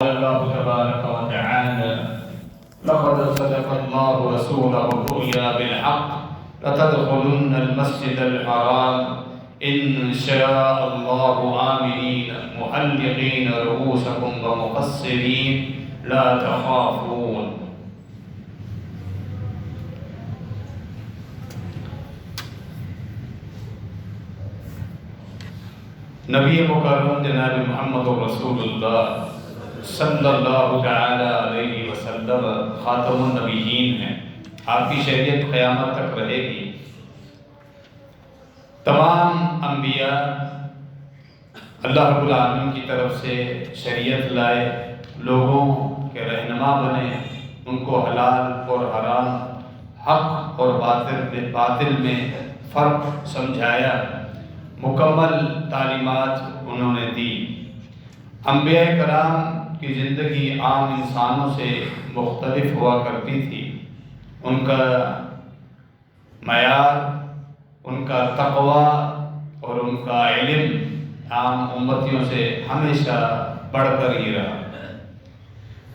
الله تبارك وتعالى: لقد صدق الله رسوله الرؤيا بالحق لتدخلن المسجد الحرام إن شاء الله آمنين محلقين رؤوسكم ومقصرين لا تخافون. نبی مکرم جناب محمد رسول اللہ صلی اللہ تعالی علیہ وسلم خاتم النبیین ہیں. آپ کی شریعت قیامت تک رہے گی. تمام انبیاء اللہ رب العالمین کی طرف سے شریعت لائے، لوگوں کے رہنما بنے، ان کو حلال اور حرام، حق اور باطل میں فرق سمجھایا، مکمل تعلیمات انہوں نے دی. انبیاء کرام کی زندگی عام انسانوں سے مختلف ہوا کرتی تھی. ان کا معیار، ان کا تقوی اور ان کا علم عام امتیوں سے ہمیشہ بڑھ کر ہی رہا.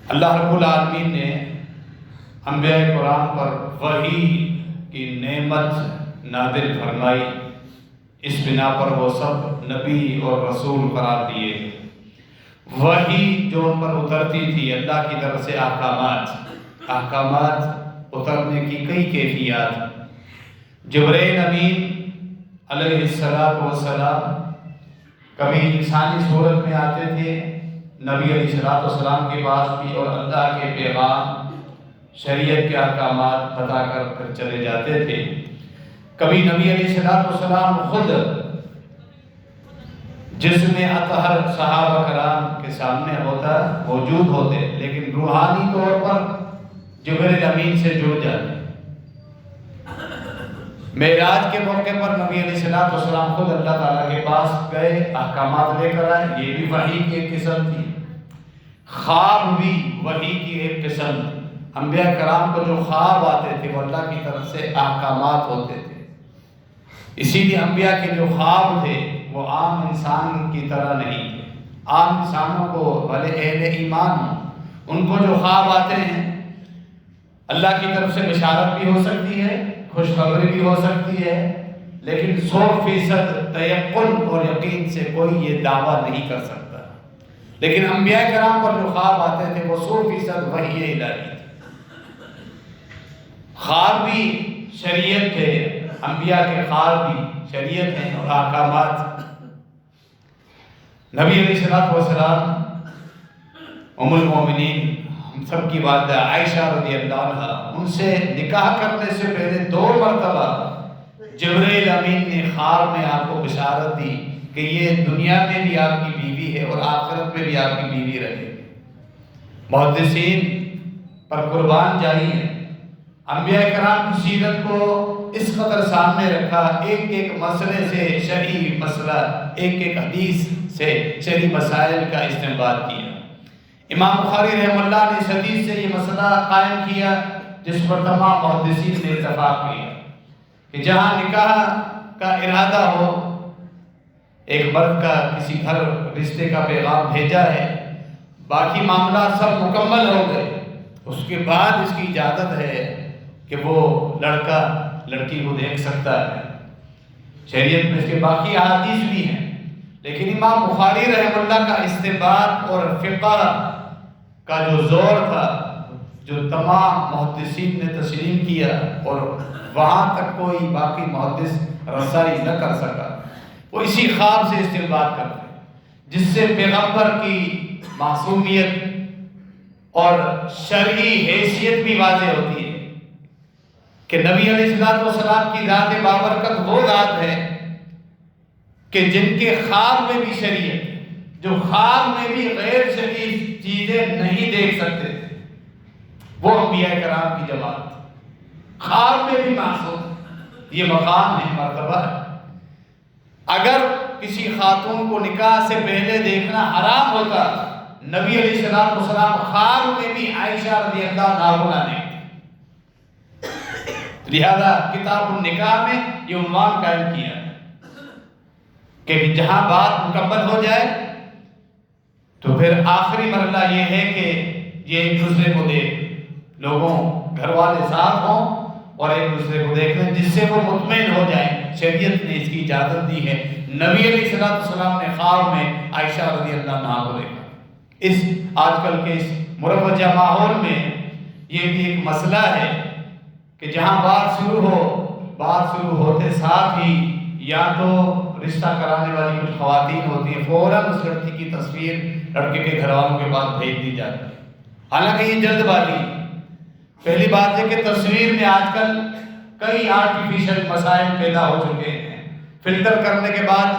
اللہ رب العالمین نے انبیاء کرام پر وحی کی نعمت نازل فرمائی. اس بنا پر وہ سب نبی اور رسول قرار دیے. وحی جو ان پر اترتی تھی اللہ کی طرف سے احکامات اترنے کی کئی کیفیات. جبرائیل امین علیہ السلام کبھی انسانی صورت میں آتے تھے نبی علیہ السلام کے پاس بھی، اور اللہ کے پیغام، شریعت کے احکامات بتا کر پھر چلے جاتے تھے. کبھی نبی علیہ السلام خود جسم اطہر صحابہ کرام کے سامنے موجود ہوتے، لیکن روحانی طور پر جبرائیل امین سے جڑ جاتے. معراج کے موقع پر نبی علیہ السلام خود اللہ تعالیٰ کے پاس گئے، احکامات لے کر آئے. یہ بھی وحی کی ایک قسم تھی. خواب بھی وحی کی ایک قسم. انبیاء کرام کو جو خواب آتے تھے وہ اللہ کی طرف سے احکامات ہوتے تھے. اسی لیے انبیاء کے جو خواب تھے وہ عام انسان کی طرح نہیں تھے. عام انسانوں کو بھلے اہل ایمان ہوں، ان کو جو خواب آتے ہیں اللہ کی طرف سے بشارت بھی ہو سکتی ہے، خوشخبری بھی ہو سکتی ہے، لیکن 100% تیقن اور یقین سے کوئی یہ دعویٰ نہیں کر سکتا. لیکن انبیاء کرام پر جو خواب آتے تھے وہ 100% وحی الہی تھے. خواب بھی شریعت تھے، انبیاء کے خواب بھی شریعت ہیں اور احکامات. نبی علیہ السلام ام المومنین ہم سب کی والدہ عائشہ رضی اللہ عنہ، ان سے نکاح کرنے سے پہلے 2 مرتبہ جبرائیل امین نے خواب میں آپ کو بشارت دی کہ یہ دنیا میں بھی آپ کی بیوی ہے اور آخرت میں بھی آپ کی بیوی رہے. محدثین پر قربان جاری ہیں. انبیاء کرام کی سیرت کو اس قدر سامنے رکھا، ایک ایک مسئلے سے شرعی مسئلہ، ایک ایک حدیث سے شرعی مسائل کا استنباط کیا. امام بخاری رحمہ اللہ نے اس حدیث سے یہ مسئلہ قائم کیا جس پر تمام محدثین نے اتفاق کیا کہ جہاں نکاح کا ارادہ ہو، ایک مرد کا کسی گھر رشتے کا پیغام بھیجا ہے، باقی معاملات سب مکمل ہو گئے، اس کے بعد اس کی اجازت ہے کہ وہ لڑکا لڑکی کو دیکھ سکتا ہے. شریعت میں اس کے باقی احادیث بھی ہیں، لیکن امام بخاری رحمہ اللہ کا استنباط اور فقہ کا جو زور تھا، جو تمام محدثین نے تسلیم کیا اور وہاں تک کوئی باقی محدث رسائی نہ کر سکا، وہ اسی خواب سے استنباط کرتے ہیں جس سے پیغمبر کی معصومیت اور شرعی حیثیت بھی واضح ہوتی ہے کہ نبی علیہ السلام کی ذات بابرکت وہ ذات ہے کہ جن کے خواب میں بھی شریعت، جو خواب میں بھی غیر شرعی چیزیں نہیں دیکھ سکتے تھے، وہ انبیاء کرام کی جماعت. خواب میں بھی معصوم، یہ مقام ہے، مرتبہ ہے. اگر کسی خاتون کو نکاح سے پہلے دیکھنا حرام ہوتا، نبی علیہ السلام خواب میں بھی عائشہ رضی اللہ عنہا نے، لہذا کتاب النکاح میں یہ عنوان قائم کیا کہ جہاں بات مکمل ہو جائے تو پھر آخری مرحلہ یہ ہے کہ یہ ایک دوسرے کو دیکھ، لوگوں گھر والے ساتھ ہوں اور ایک دوسرے کو دیکھ لیں جس سے وہ مطمئن ہو جائیں۔ شریعت نے اس کی اجازت دی ہے۔ نبی علیہ السلام نے خواب میں عائشہ رضی اللہ عنہا کو دیکھا۔ اس آج کل کے اس مروجہ ماحول میں یہ بھی ایک مسئلہ ہے کہ جہاں بات شروع ہوتے ساتھ ہی یا تو رشتہ کرانے والی کچھ خواتین ہوتی ہیں، فوراً اس لڑکی کی تصویر لڑکے کے گھر والوں کے پاس بھیج دی جاتی ہے۔ حالانکہ یہ جلد بازی۔ پہلی بات ہے کہ تصویر میں آج کل کئی آرٹیفیشل مسائل پیدا ہو چکے ہیں۔ فلٹر کرنے کے بعد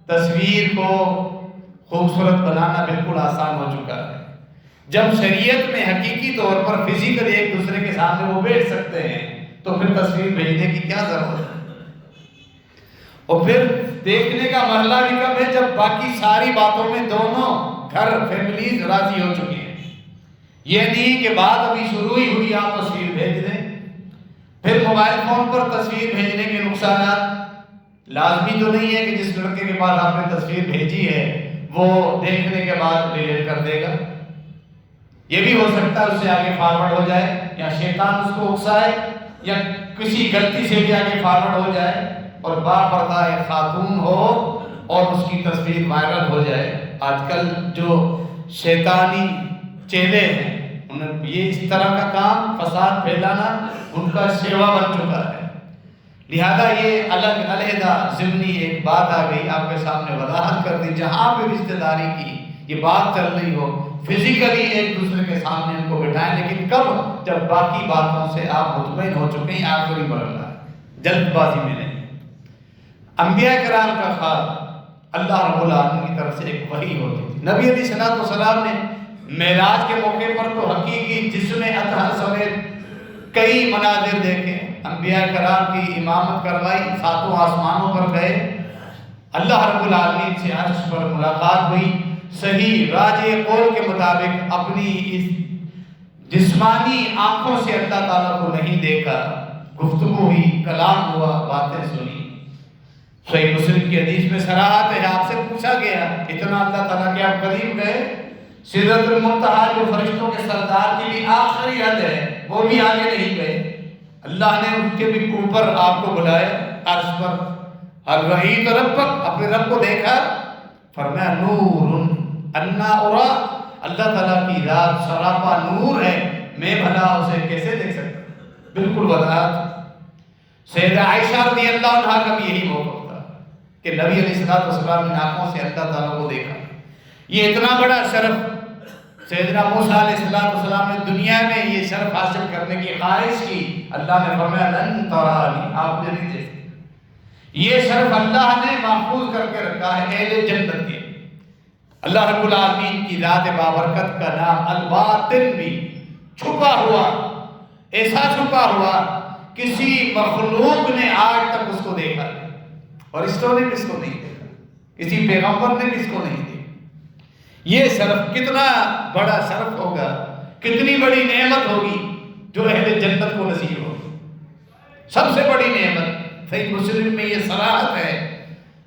تصویر کو خوبصورت بنانا بالکل آسان ہو چکا ہے۔ جب شریعت میں حقیقی طور پر فزیکلی ایک دوسرے کے سامنے وہ بیٹھ سکتے ہیں تو پھر تصویر بھیجنے کی کیا ضرورت ہے؟ اور پھر دیکھنے کا مرحلہ بھی کب ہے؟ جب باقی ساری باتوں میں دونوں گھر فیملیز راضی ہو چکی ہیں۔ یہ نہیں کہ بات ابھی شروع ہی ہوئی آپ تصویر بھیج دیں۔ پھر موبائل فون پر تصویر بھیجنے کے نقصانات، لازمی تو نہیں ہے کہ جس لڑکے کے پاس آپ نے تصویر بھیجی ہے وہ دیکھنے کے بعد ڈیلیٹ کر دے گا۔ یہ بھی ہو سکتا ہے اس سے آگے فارورڈ ہو جائے، یا شیطان اس کو اکسائے، یا کسی غلطی سے بھی آگے فارورڈ ہو جائے اور باپردہ ایک خاتون ہو اور اس کی تصویر وائرل ہو جائے۔ آج کل جو شیطانی چیلے ہیں یہ اس طرح کا کام فساد پھیلانا ان کا شیوا بن چکا ہے۔ لہذا یہ الگ علیحدہ ضمنی ایک بات آ گئی، آپ کے سامنے وضاحت کر دی۔ جہاں پہ رشتہ داری کی یہ بات چل رہی ہو فزیکلی ایک دوسرے کے سامنے ان کو بٹھائیں، لیکن کب؟ جب باقی باتوں سے آپ مطمئن ہو چکے ہیں۔ آخری مرحلہ جلد بازی میں نہیں۔ انبیاء کرام کا خواب اللہ رب العالمین کی طرف سے ایک وحی ہوتی تھی۔ نبی علیہ السلام نے معراج کے موقع پر تو حقیقی جسم اطہر سمیت کئی مناظر دیکھے، انبیاء کرام کی امامت کروائی، ساتوں آسمانوں پر گئے، اللہ رب العالمین سے عرش پر ملاقات ہوئی۔ صحیح راجع قول کے مطابق اپنی اس جسمانی آنکھوں سے اللہ تعالیٰ کو نہیں دیکھا، گفتگو ہوئی، کلام ہوا، باتیں سنی۔ صحیح مسلم کی حدیث میں صراحت ہے، آپ سے پوچھا گیا اتنا اللہ تعالیٰ کے آپ قریب گئے؟ سدرۃ المنتہا جو فرشتوں کے سردار کی بھی آخری حد ہے وہ بھی آگے نہیں گئے۔ اللہ نے ان کے بھی اوپر آپ کو بلایا عرش پر۔ ہل رأیت ربک، اپنے رب کو دیکھا؟ فرمایا نور انا ارا، اللہ تعالیٰ کی ذات سراپا نور ہے، میں بھلا اسے کیسے دیکھ سکتا؟ بالکل وضاحت۔ سیدہ عائشہ رضی اللہ عنہا کا بھی یہی موقف تھا کہ نبی علیہ السلام نے آنکھوں سے اللہ تعالیٰ کو دیکھا۔ یہ اتنا بڑا شرف سیدنا موسیٰ علیہ السلام نے دنیا میں یہ شرف حاصل کرنے کی خواہش کی، اللہ نے فرمایا لن ترانی، آپ نے نہیں دیکھ سکتے۔ یہ شرف اللہ نے محفوظ کر کے رکھا ہے اہل جنت کے۔ اللہ رب العالمین کی ذات بابرکت کا نام الباطن بھی چھپا ہوا، ایسا چھپا ہوا کسی مخلوق نے آج تک اس کو دیکھا نہیں، اور فرشتوں نے بھی اس کو نہیں دیکھا، کسی پیغمبر نے بھی اس کو نہیں دیکھا۔ یہ شرف کتنا بڑا شرف ہوگا، کتنی بڑی نعمت ہوگی جو اہل جنت کو نصیب ہوگی، سب سے بڑی نعمت۔ صحیح مسلم میں یہ صراحت ہے،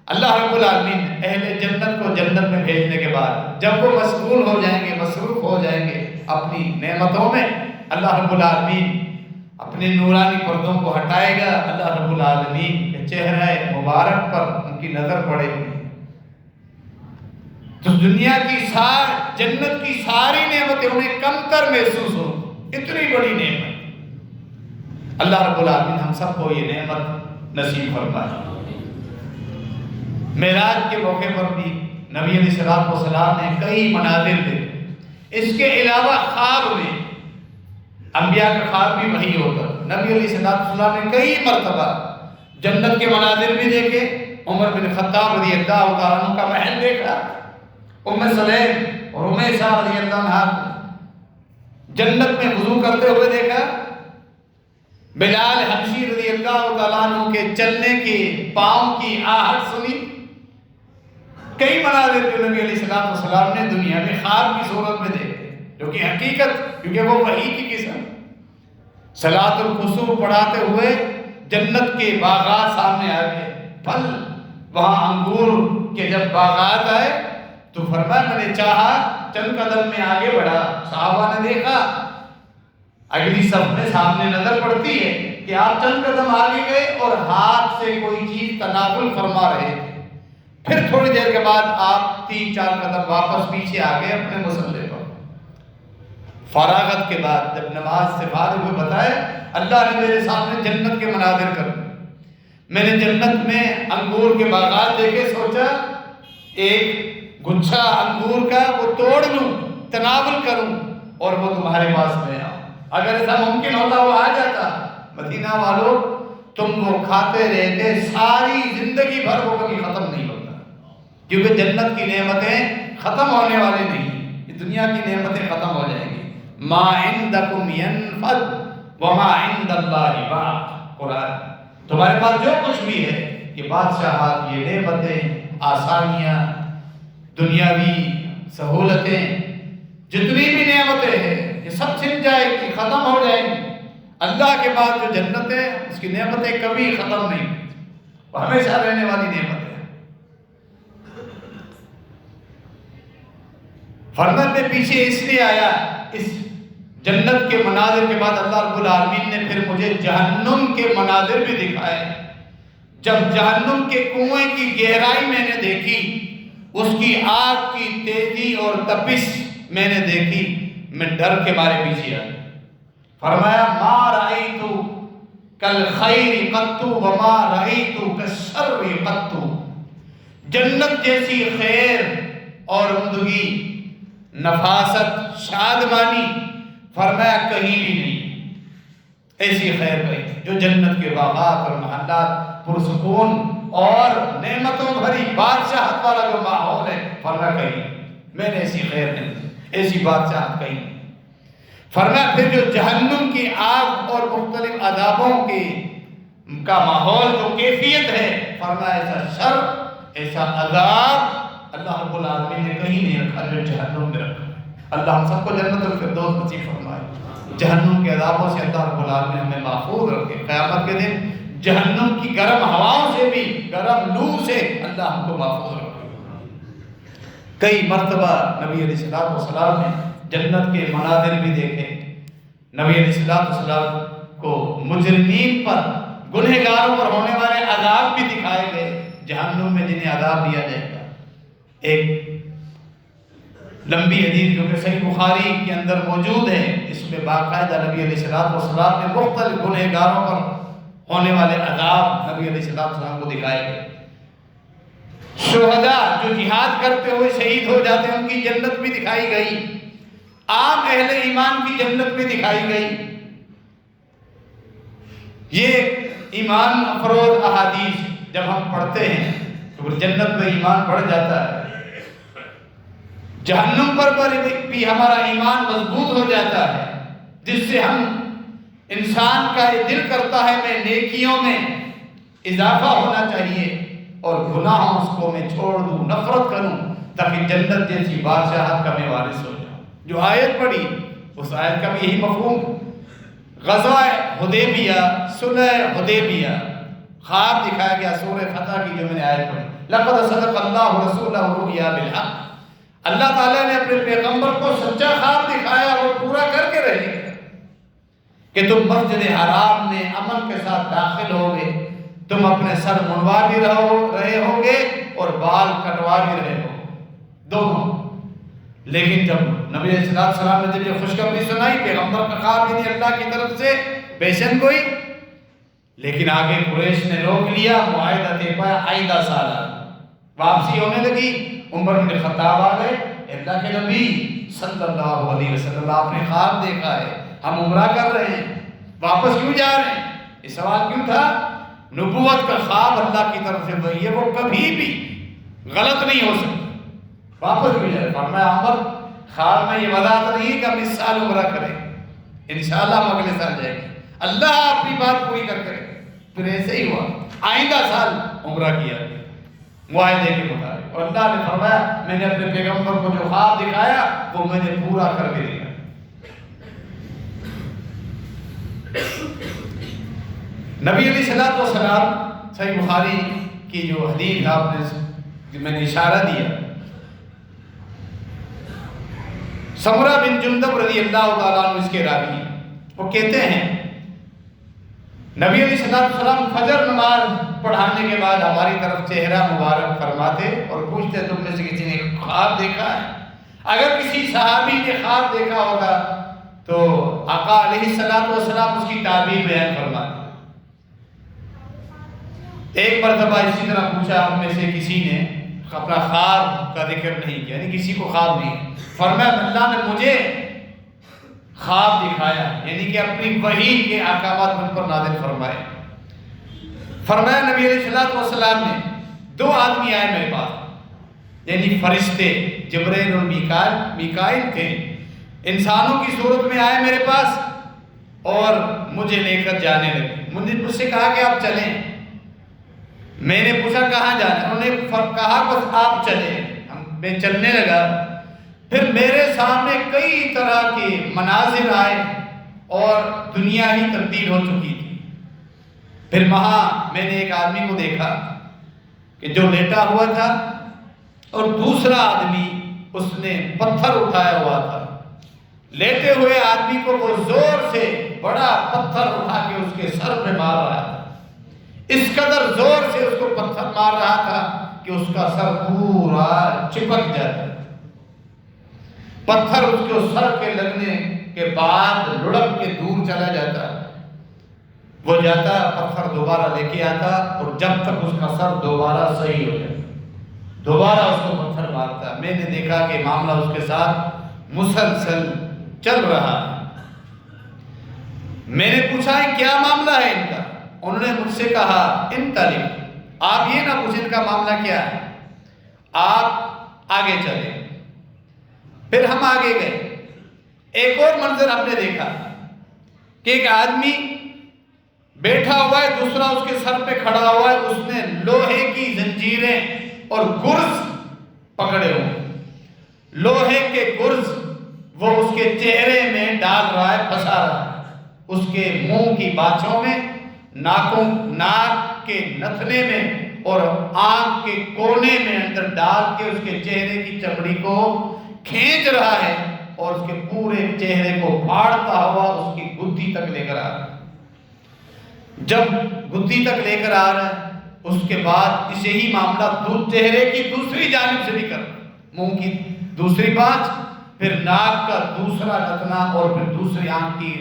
اللہ رب العالمین اہل جنت کو جنت میں بھیجنے کے بعد جب وہ مشغول ہو جائیں گے، مصروف ہو جائیں گے اپنی نعمتوں میں، اللہ رب العالمین اپنے نورانی پردوں کو ہٹائے گا، اللہ رب العالمین کے چہرہ مبارک پر ان کی نظر پڑے گی تو دنیا کی جنت کی ساری نعمتیں انہیں کم تر محسوس ہو، اتنی بڑی نعمت۔ اللہ رب العالمین ہم سب کو یہ نعمت نصیب فرمائے۔ معراج کے موقع پر بھی نبی علیہ السلام نے کئی مناظر دیکھے۔ اس کے علاوہ خواب میں انبیاء کا خواب بھی وہی ہوتا۔ نبی علیہ السلام نے کئی مرتبہ جنت کے مناظر بھی دیکھے، عمر بن خطاب رضی اللہ تعالیٰ عنہ کا محل دیکھا، ام سلیم اور امیسہ رضی اللہ عنہ جنت میں وضو کرتے ہوئے دیکھا، بلال حبشی رضی اللہ تعالیٰ عنہ کے چلنے کی پاؤں کی آہٹ سنی۔ کئی مناظر جو نبی علیہ السلام نے دنیا میں خواب کی صورت میں دیکھے، جو کہ حقیقت، کیونکہ وہ وحی کی قسم۔ صلاۃ الکسوف پڑھاتے ہوئے جنت کے باغات سامنے آ گئے، پھل، وہاں انگور کے جب باغات آئے تو فرمایا میں نے چاہا چند قدم میں آگے بڑھا، صحابہ نے دیکھا اگلی صف میں سامنے نظر پڑتی ہے کہ آپ چند قدم آگے گئے اور ہاتھ سے کوئی چیز تناول فرما رہے تھے. پھر تھوڑی دیر کے بعد آپ 3-4 قدم واپس پیچھے آ گئے اپنے مصلے پر. فراغت کے بعد جب نماز سے فارغ ہوئے بتایا اللہ نے میرے سامنے جنت کے مناظر کر، میں نے جنت میں انگور کے باغات دیکھے، سوچا ایک گچھا انگور کا وہ توڑ لوں، تناول کروں اور وہ تمہارے پاس میں آؤں. اگر ایسا ممکن ہوتا وہ آ جاتا. مدینہ والوں تم وہ کھاتے رہتے ساری زندگی بھر، وہ کبھی ختم نہیں ہوتا، کیونکہ جنت کی نعمتیں ختم ہونے والی نہیں، یہ دنیا کی نعمتیں ختم ہو جائیں گی. ما عندکم ینفد وما عند اللہ باق. قرآن تمہارے پاس جو کچھ بھی ہے، یہ بادشاہات، یہ نعمتیں، آسانیاں، دنیاوی سہولتیں، جتنی بھی نعمتیں ہیں یہ سب چھن جائے گی، ختم ہو جائیں گی. اللہ کے بعد جو جنت ہے اس کی نعمتیں کبھی ختم نہیں، وہ ہمیشہ رہنے والی نعمت ہے. فرمان میں پیچھے اس لیے آیا، اس جنت کے مناظر کے بعد اللہ رب العالمین نے پھر مجھے جہنم کے مناظر بھی دکھائے. جب جہنم کے کنویں کی گہرائی میں نے دیکھی، اس کی آگ کی تیزی اور تپش میں نے دیکھی، میں ڈر کے مارے پیچھے آیا. فرمایا ما رأیت کالخیر قط وما رأیت کالشر قط. جنت جیسی خیر اور عمدگی، نفاست، شادمانی فرمایا کہیں بھی نہیں. ایسی خیر کہیں جو جنت کے باغات اور محلات پرسکون اور نعمتوں بھری بادشاہت والا جو ماحول ہے، فرمایا کہیں میں نے ایسی خیر نہیں، ایسی بادشاہت کہیں. فرمایا پھر جو جہنم کی آگ اور مختلف عذابوں کا ماحول جو کیفیت ہے، فرمایا ایسا شر، ایسا عذاب اللہ رب العالمین نے کہیں نہیں رکھا جو جہنم میں رکھا. اللہ ہم سب کو جنت الفردوس نصیب فرمائے. جہنم کے عذابوں سے اللہ رب العالمین ہمیں محفوظ رکھے. قیامت کے دن جہنم کی گرم ہواؤں سے بھی، گرم لو سے اللہ ہم کو محفوظ رکھے. کئی مرتبہ نبی علیہ السلام نے جنت کے مناظر بھی دیکھے. نبی علیہ السلام کو مجرمین پر، گنہگاروں پر ہونے والے عذاب بھی دکھائے گئے، جہنم میں جنہیں عذاب دیا جائے گا. ایک لمبی حدیث جو کہ صحیح بخاری کے اندر موجود ہے، اس میں باقاعدہ نبی علیہ السلام نے مختلف گنہگاروں پر ہونے والے عذاب نبی علیہ السلام کو دکھائے گئے. شہداء جو جہاد کرتے ہوئے شہید ہو جاتے ہیں ان کی جنت بھی دکھائی گئی. عام اہل ایمان کی جنت بھی دکھائی گئی. یہ ایمان افروز احادیث جب ہم پڑھتے ہیں تو جنت میں ایمان بڑھ جاتا ہے. جہنم پر بھی ہمارا ایمان مضبوط ہو جاتا ہے، جس سے ہم انسان کا یہ دل کرتا ہے میں نیکیوں میں اضافہ ہونا چاہیے اور گناہوں اس کو میں چھوڑ دوں، نفرت کروں، تاکہ جنت جیسی بادشاہت کا میں وارث ہو جاؤں. جو آیت پڑھی اس آیت کا بھی یہی مفہوم. غزوہ حدیبیہ، صلح حدیبیہ، خواب دکھایا گیا سورہ فتح کی جو میں نے آیت پڑھی. لقد صدق اللہ رسولہ الرؤیا بالحق. اللہ تعالیٰ نے اپنے پیغمبر کو سچا خواب دکھایا اور پورا کر کے رہے گا کہ تم مسجد حرام میں امن کے ساتھ داخل ہوگے، تم اپنے سر منڈوا بھی رہے ہوگے اور بال کٹوا بھی رہے ہو، دونوں. لیکن جب نبی علیہ السلام نے جب یہ خوشخبری سنائی، پیغمبر کا خواب بھی نہیں اللہ کی طرف سے پیشن گوئی، لیکن آگے قریش نے روک لیا، معاہدہ طے پایا، آئندہ سال واپسی ہونے لگی. عمر بن خطاب آ گئے، اللہ کے نبی صلی اللہ علیہ وسلم آپ نے خواب دیکھا ہے، ہم عمرہ کر رہے ہیں، واپس کیوں جا رہے ہیں؟ یہ سوال کیوں تھا؟ نبوت کا خواب اللہ کی طرف سے وہی ہے، وہ کبھی بھی غلط نہیں ہو سکتا. واپس کیوں جا رہے ہیں؟ فرمایا عمر خواب میں یہ وضاحت نہیں ہے کہ ہم اس سال عمرہ کریں، انشاءاللہ ہم اگلے سال جائیں گے. اللہ اپنی بات پوری کر کے رکھے. پھر ایسے ہی ہوا، آئندہ سال عمرہ کیا معاہدے کے مطابق. اور اللہ نے فرمایا میں نے اپنے پیغمبر کو جو خواب دکھایا وہ میں نے پورا کر کے دکھایا. نبی علیہ السلام، صحیح بخاری کی جو حدیث آپ نے میں نے اشارہ دیا، سمرہ بن جندب رضی اللہ تعالیٰ عنہ اس کے راوی ہیں، وہ کہتے ہیں نبی علیہ السلام فجر نماز پڑھانے کے بعد ہماری طرف چہرہ مبارک فرماتے اور پوچھتے تم میں سے کسی نے خواب دیکھا ہے؟ اگر کسی صحابی نے خواب دیکھا ہوگا تو آقا علیہ السلام اس کی تعبیر بیان فرماتے۔ ایک مرتبہ اسی طرح پوچھا ہم میں سے کسی نے اپنا خواب کا ذکر نہیں کیا، یعنی کسی کو خواب نہیں، فرمایا اللہ نے مجھے خواب دکھایا، یعنی کہ اپنی وحی کے احکامات مجھ پر نازل فرمائے۔ فرمایا نبی علیہ السلام نے دو آدمی آئے میرے پاس، یعنی فرشتے جبرائیل اور میکائیل تھے، انسانوں کی صورت میں آئے میرے پاس اور مجھے لے کر جانے لگے۔ مجھ سے کہا کہ آپ چلیں۔ میں نے پوچھا کہاں جانا؟ انہوں نے کہا بس آپ چلیں۔ میں چلنے لگا، پھر میرے سامنے کئی طرح کے مناظر آئے اور دنیا ہی تبدیل ہو چکی تھی۔ پھر وہاں میں نے ایک آدمی کو دیکھا کہ جو لیٹا ہوا تھا اور دوسرا آدمی اس نے پتھر اٹھایا ہوا تھا۔ لیٹے ہوئے آدمی کو وہ زور سے بڑا پتھر اٹھا کے اس کے سر پہ مار رہا تھا، اس قدر زور سے اس کو پتھر مار رہا تھا کہ اس کا سر پورا چپک جاتا۔ پتھر اس کے سر کے لگنے کے بعد لڑک کے دور چلا جاتا، وہ جاتا پتھر دوبارہ لے کے آتا اور جب تک اس کا سر دوبارہ صحیح ہو جاتا دوبارہ اس کو پتھر مارتا۔ میں نے دیکھا کہ معاملہ اس کے ساتھ مسلسل چل رہا ہے۔ میں نے پوچھا کیا معاملہ ہے ان کا؟ انہوں نے مجھ سے کہا انطلق، آپ یہ نہ پوچھیں ان کا معاملہ کیا ہے، آپ آگے چلیں۔ پھر ہم آگے گئے، ایک اور منظر ہم نے دیکھا کہ ایک آدمی بیٹھا ہوا ہے، دوسرا اس کے سر پہ کھڑا ہوا ہے، اس نے لوہے کی زنجیریں اور گرز پکڑے ہوئے، لوہے کے گرز وہ اس کے چہرے میں ڈال رہا ہے، پھنسا رہا ہے، اس کے منہ کی باچھوں میں، ناک کے نتھنے میں اور آنکھ کے کونے میں اندر ڈال کے اس کے چہرے کی چمڑی کو کھینچ رہا ہے اور اس کے پورے چہرے کو پھاڑتا ہوا اس کی گدی تک لے کر آ رہا ہے۔ جب گدی تک لے کر آ رہا ہے اس کے بعد اسے ہی معاملہ چہرے کی دوسری جانب سے بھی کر، منہ کی دوسری بانچ، پھر ناک کا دوسرا نتنا اور پھر دوسری آنکھ کی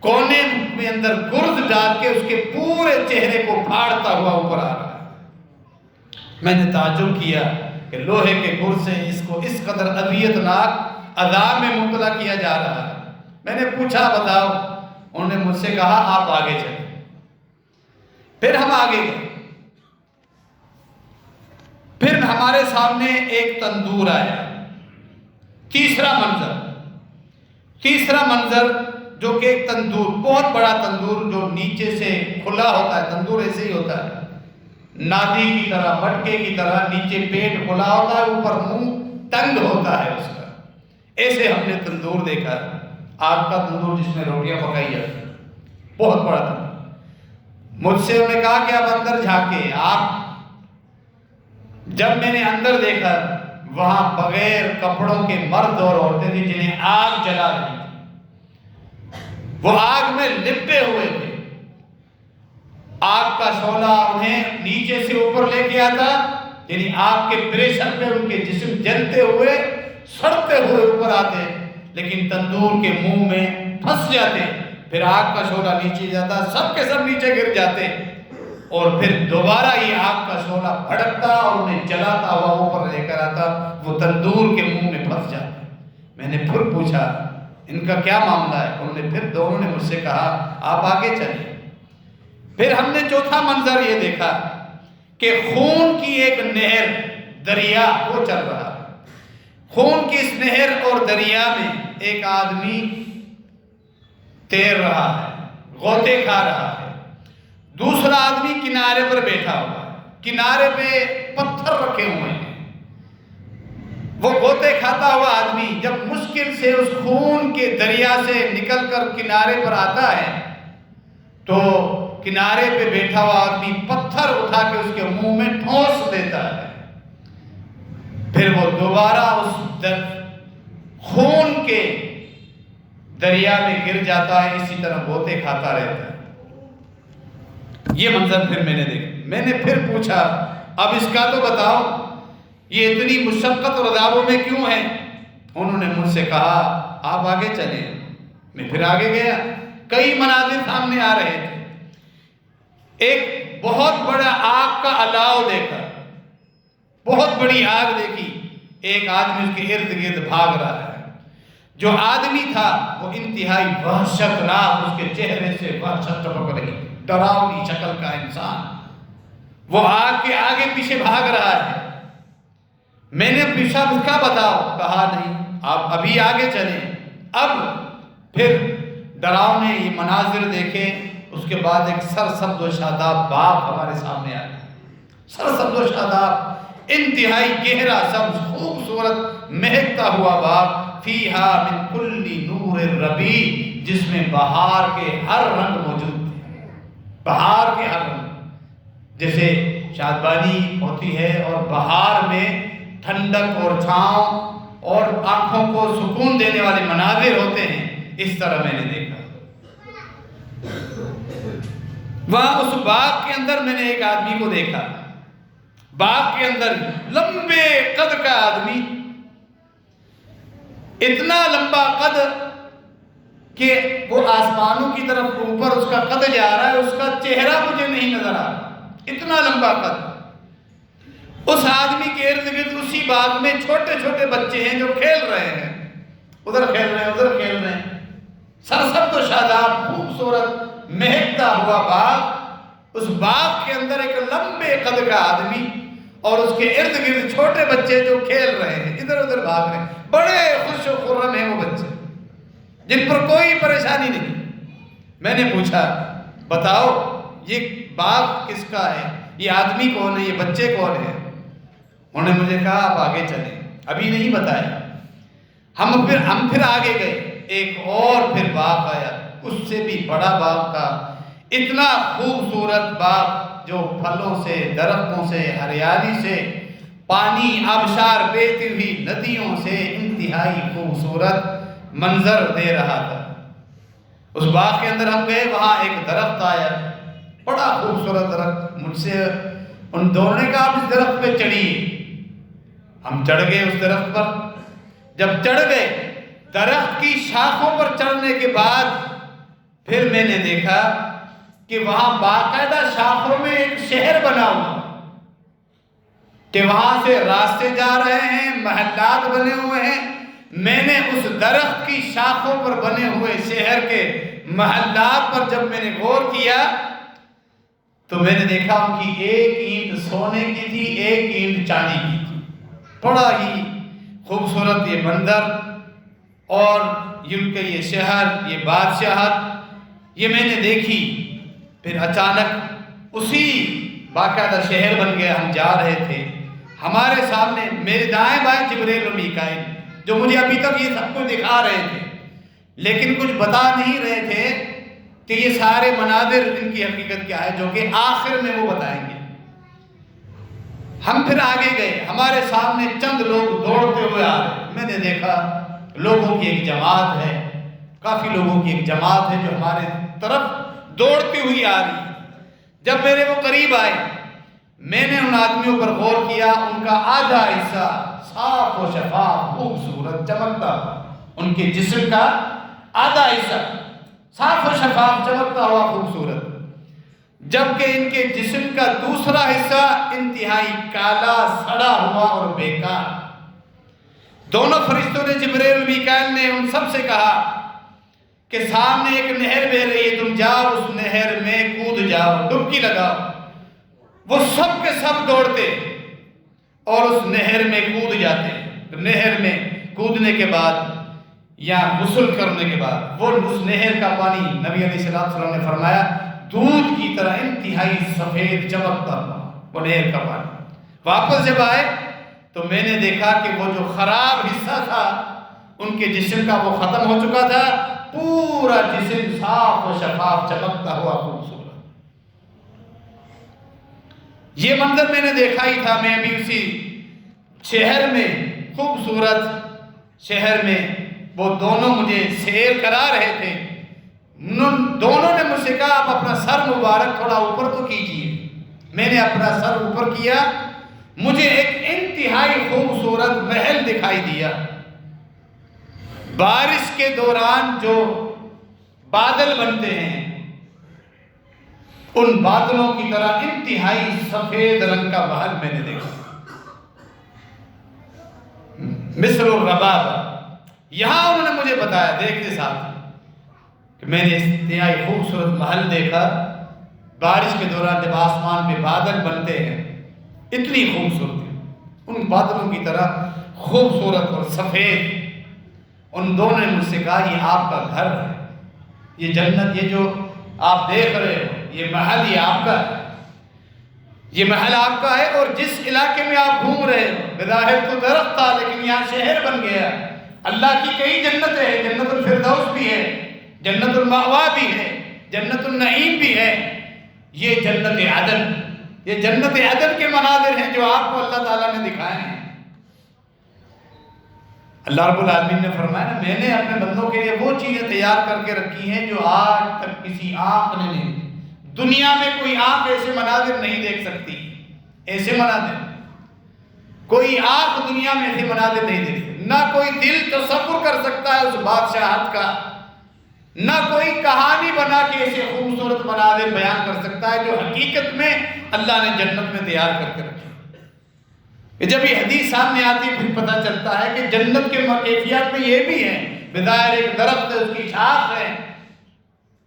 کونے میں اندر گرز ڈال کے اس کے پورے چہرے کو پھاڑتا ہوا اوپر آ رہا ہے۔ میں نے تعجب کیا کہ لوہے کے گرز سے اس کو اس قدر اذیت ناک عذاب میں مبتلا کیا جا رہا ہے۔ میں نے پوچھا بتاؤ، انہوں نے مجھ سے کہا آپ آگے چلیں۔ پھر ہم آگے گئے، پھر ہمارے سامنے ایک تندور آیا۔ تیسرا منظر جو کہ ایک تندور، بہت بڑا تندور جو نیچے سے کھلا ہوتا ہے، تندور ایسے ہی ہوتا ہے نادی کی طرح، مٹکے کی طرح، نیچے پیٹ کھلا ہوتا ہے، اوپر منہ تنگ ہوتا ہے اس کا، ایسے ہم نے تندور دیکھا، آگ کا تندور جس میں روٹیاں پکائی جاتی ہیں، بہت بڑا تندور۔ مجھ سے انہوں نے کہا کہ آپ اندر جھانکے۔ جب میں نے اندر دیکھا وہاں بغیر کپڑوں کے مرد اور عورتیں تھیں جنہیں آگ جلا رہی تھی، وہ آگ میں لپٹے ہوئے تھے، آگ کا شعلہ انہیں نیچے سے اوپر لے کے آتا، یعنی آگ کے پریشر پہ ان کے جسم جلتے ہوئے سڑتے ہوئے اوپر آتے، لیکن تندور کے منہ میں پھنس جاتے، پھر آگ کا شعلہ نیچے جاتا، سب کے سب نیچے گر جاتے اور پھر دوبارہ یہ آگ کا شعلہ بھڑکتا اور انہیں جلاتا ہوا اوپر لے کر آتا، وہ تندور کے منہ میں پھنس جاتے۔ میں نے پھر پوچھا ان کا کیا معاملہ ہے؟ انہوں نے پھر دونوں نے مجھ سے کہا آپ آگے چلیں۔ پھر ہم نے چوتھا منظر یہ دیکھا کہ خون کی ایک نہر، دریا وہ چل رہا ہے، خون کی اس نہر اور دریا میں ایک آدمی تیر رہا ہے، غوطے کھا رہا ہے، دوسرا آدمی کنارے پر بیٹھا ہوا ہے، کنارے پہ پتھر رکھے ہوئے ہیں، وہ غوطے کھاتا ہوا آدمی جب مشکل سے اس خون کے دریا سے نکل کر کنارے پر آتا ہے تو کنارے پہ بیٹھا ہوا آدمی پتھر اٹھا کے اس کے منہ میں ٹھونس دیتا ہے، پھر وہ دوبارہ اس خون کے دریا میں گر جاتا ہے اسی طرح بوتے کھاتا رہتا ہے۔ یہ منظر پھر میں نے دیکھا۔ میں نے پھر پوچھا اب اس کا تو بتاؤ یہ اتنی مشقت اور عذابوں میں کیوں ہیں؟ انہوں نے مجھ سے کہا آپ آگے چلیں۔ میں پھر آگے گیا، کئی مناظر سامنے آ رہے تھے۔ ایک بہت بڑا آگ کا الاؤ دیکھا، بہت بڑی آگ دیکھی، ایک آدمی اس کے ارد گرد بھاگ رہا ہے۔ جو آدمی تھا وہ انتہائی وحشت ناک، اس کے چہرے سے وحشت ٹپک رہی، ڈراؤنی شکل کا انسان، وہ آگ کے آگے پیچھے بھاگ رہا ہے۔ میں نے پوچھا اس کا بتاؤ، کہا نہیں آپ ابھی آگے چلیں۔ اب پھر ڈراؤنے یہ مناظر دیکھے، اس کے بعد ایک سرسبز و شاداب باغ ہمارے سامنے آیا، سرسبز و شاداب، انتہائی گہرا سبز خوبصورت مہکتا ہوا باغ، فیہا من کل نور الربیع، جس میں بہار کے ہر رنگ موجود تھے، بہار کے ہر رنگ، جیسے شادبانی ہوتی ہے اور بہار میں ٹھنڈک اور چھاؤں اور آنکھوں کو سکون دینے والے مناظر ہوتے ہیں، اس طرح میں نے دیکھا۔ وہاں اس باغ کے اندر میں نے ایک آدمی کو دیکھا، باغ کے اندر لمبے قد کا آدمی، اتنا لمبا قد کہ وہ آسمانوں کی طرف اوپر اس کا قد جا رہا ہے، اس کا چہرہ مجھے نہیں نظر آ رہا، اتنا لمبا قد۔ اس آدمی کے ارد گرد اسی باغ میں چھوٹے چھوٹے بچے ہیں جو کھیل رہے ہیں، ادھر کھیل رہے ہیں ادھر کھیل رہے ہیں، سرسبز و شاداب خوبصورت مہکتا ہوا باغ، اس باغ کے اندر ایک لمبے قد کا آدمی اور اس کے ارد گرد چھوٹے بچے جو کھیل رہے ہیں، ادھر ادھر بھاگ رہے ہیں، بڑے خوش و خرم ہیں وہ بچے جن پر کوئی پریشانی نہیں۔ میں نے پوچھا بتاؤ یہ باغ کس کا ہے، یہ آدمی کون ہے، یہ بچے کون ہیں؟ انہوں نے مجھے کہا آپ آگے چلیں، ابھی نہیں بتایا۔ ہم پھر آگے گئے، ایک اور پھر باغ آیا، اس سے بھی بڑا باغ تھا، اتنا خوبصورت باغ جو پھلوں سے، درختوں سے، ہریالی سے، پانی آبشار بہتی ہوئی ندیوں سے انتہائی خوبصورت منظر دے رہا تھا۔ اس باغ کے اندر ہم گئے، وہاں ایک درخت آیا، بڑا خوبصورت درخت، مجھ سے ان دونوں نے کہا آپ اس درخت پہ چڑھیے۔ ہم چڑھ گئے اس درخت پر، جب چڑھ گئے درخت کی شاخوں پر چڑھنے کے بعد پھر میں نے دیکھا کہ وہاں باقاعدہ شاخوں میں ایک شہر بنا ہوا، کہ وہاں سے راستے جا رہے ہیں، محلات بنے ہوئے ہیں۔ میں نے اس درخت کی شاخوں پر بنے ہوئے شہر کے محلات پر جب میں نے غور کیا تو میں نے دیکھا ان کی ایک اینٹ سونے کی تھی، ایک اینٹ چاندی کی تھی، بڑا ہی خوبصورت یہ منظر، اور ان کے یہ شہر، یہ بادشاہت، یہ میں نے دیکھی۔ پھر اچانک اسی باقاعدہ شہر بن گیا، ہم جا رہے تھے، ہمارے سامنے میرے دائیں بائیں جبریل و میکائیل جو مجھے ابھی تک یہ سب کچھ دکھا رہے تھے لیکن کچھ بتا نہیں رہے تھے کہ یہ سارے مناظر ان کی حقیقت کیا ہے، جو کہ آخر میں وہ بتائیں گے۔ ہم پھر آگے گئے، ہمارے سامنے چند لوگ دوڑتے ہوئے آ رہے، میں نے دیکھا لوگوں کی ایک جماعت ہے، کافی لوگوں کی ایک جماعت ہے جو ہمارے طرف دوڑتی ہوئی آ رہی ہے۔ جب میرے وہ قریب آئے میں نے ان آدمیوں پر غور کیا، ان کا آدھا حصہ صاف و شفاف خوبصورت چمکتا ہوا، ان کے جسم کا آدھا حصہ صاف و شفاف چمکتا ہوا خوبصورت، جبکہ ان کے جسم کا دوسرا حصہ انتہائی کالا سڑا ہوا اور بیکار۔ دونوں فرشتوں نے، جبرائیل و میکائیل نے ان سب سے کہا کہ سامنے ایک نہر بہہ رہی ہے، تم جاؤ اس نہر میں کود جاؤ، ڈبکی لگاؤ۔ وہ سب کے سب دوڑتے اور اس نہر میں کود جاتے۔ نہر میں کودنے کے بعد یا غسل کرنے کے بعد وہ اس نہر کا پانی، نبی علیہ السلام نے فرمایا، دودھ کی طرح انتہائی سفید چمکتا ہوا وہ نہر کا پانی۔ واپس جب آئے تو میں نے دیکھا کہ وہ جو خراب حصہ تھا ان کے جسم کا وہ ختم ہو چکا تھا، پورا جسم صاف و شفاف چمکتا ہوا خوبصورت۔ یہ منظر میں نے دیکھا ہی تھا، میں ابھی اسی شہر میں، خوبصورت شہر میں وہ دونوں مجھے سیر کرا رہے تھے، دونوں نے مجھ سے کہا آپ اپنا سر مبارک تھوڑا اوپر تو کیجئے۔ میں نے اپنا سر اوپر کیا، مجھے ایک انتہائی خوبصورت محل دکھائی دیا۔ بارش کے دوران جو بادل بنتے ہیں ان بادلوں کی طرح انتہائی سفید رنگ کا محل میں نے دیکھا، مثل الرباب۔ یہاں انہوں نے مجھے بتایا دیکھتے ساتھ کہ میں نے انتہائی خوبصورت محل دیکھا، بارش کے دوران جب آسمان میں بادل بنتے ہیں اتنی خوبصورت، ان بادلوں کی طرح خوبصورت اور سفید۔ ان دونوں نے مجھ سے کہا یہ آپ کا گھر ہے، یہ جنت، یہ جو آپ دیکھ رہے ہو یہ محل یہ آپ کا ہے، یہ محل آپ کا ہے۔ اور جس علاقے میں آپ گھوم رہے ہو بظاہر تو درخت تھا لیکن یہاں شہر بن گیا۔ اللہ کی کئی جنتیں ہیں، جنت الفردوس بھی ہے، جنت المأوا بھی ہے، جنت النعیم بھی ہے، یہ جنت عدن، یہ جنت عدن کے مناظر ہیں جو آپ کو اللہ تعالیٰ نے دکھائے ہیں۔ اللہ رب العالمین نے فرمایا نا میں نے اپنے بندوں کے لیے وہ چیزیں تیار کر کے رکھی ہیں جو آج تک کسی آنکھ نے نہیں، دنیا میں کوئی آنکھ ایسے مناظر نہیں دیکھ سکتی، ایسے مناظر کوئی آنکھ دنیا میں ایسے مناظر نہیں دیکھ سکتی، نہ کوئی دل تصور کر سکتا ہے اس بادشاہت کا، نہ کوئی کہانی بنا کے ایسے خوبصورت مناظر بیان کر سکتا ہے جو حقیقت میں اللہ نے جنت میں تیار کر کے رکھے۔ جب یہ حدیث سامنے آتی پھر پتہ چلتا ہے کہ جنت کے کیفیات میں یہ بھی ہے، بظاہر ایک درخت ہے، اس کی شاخ ہے،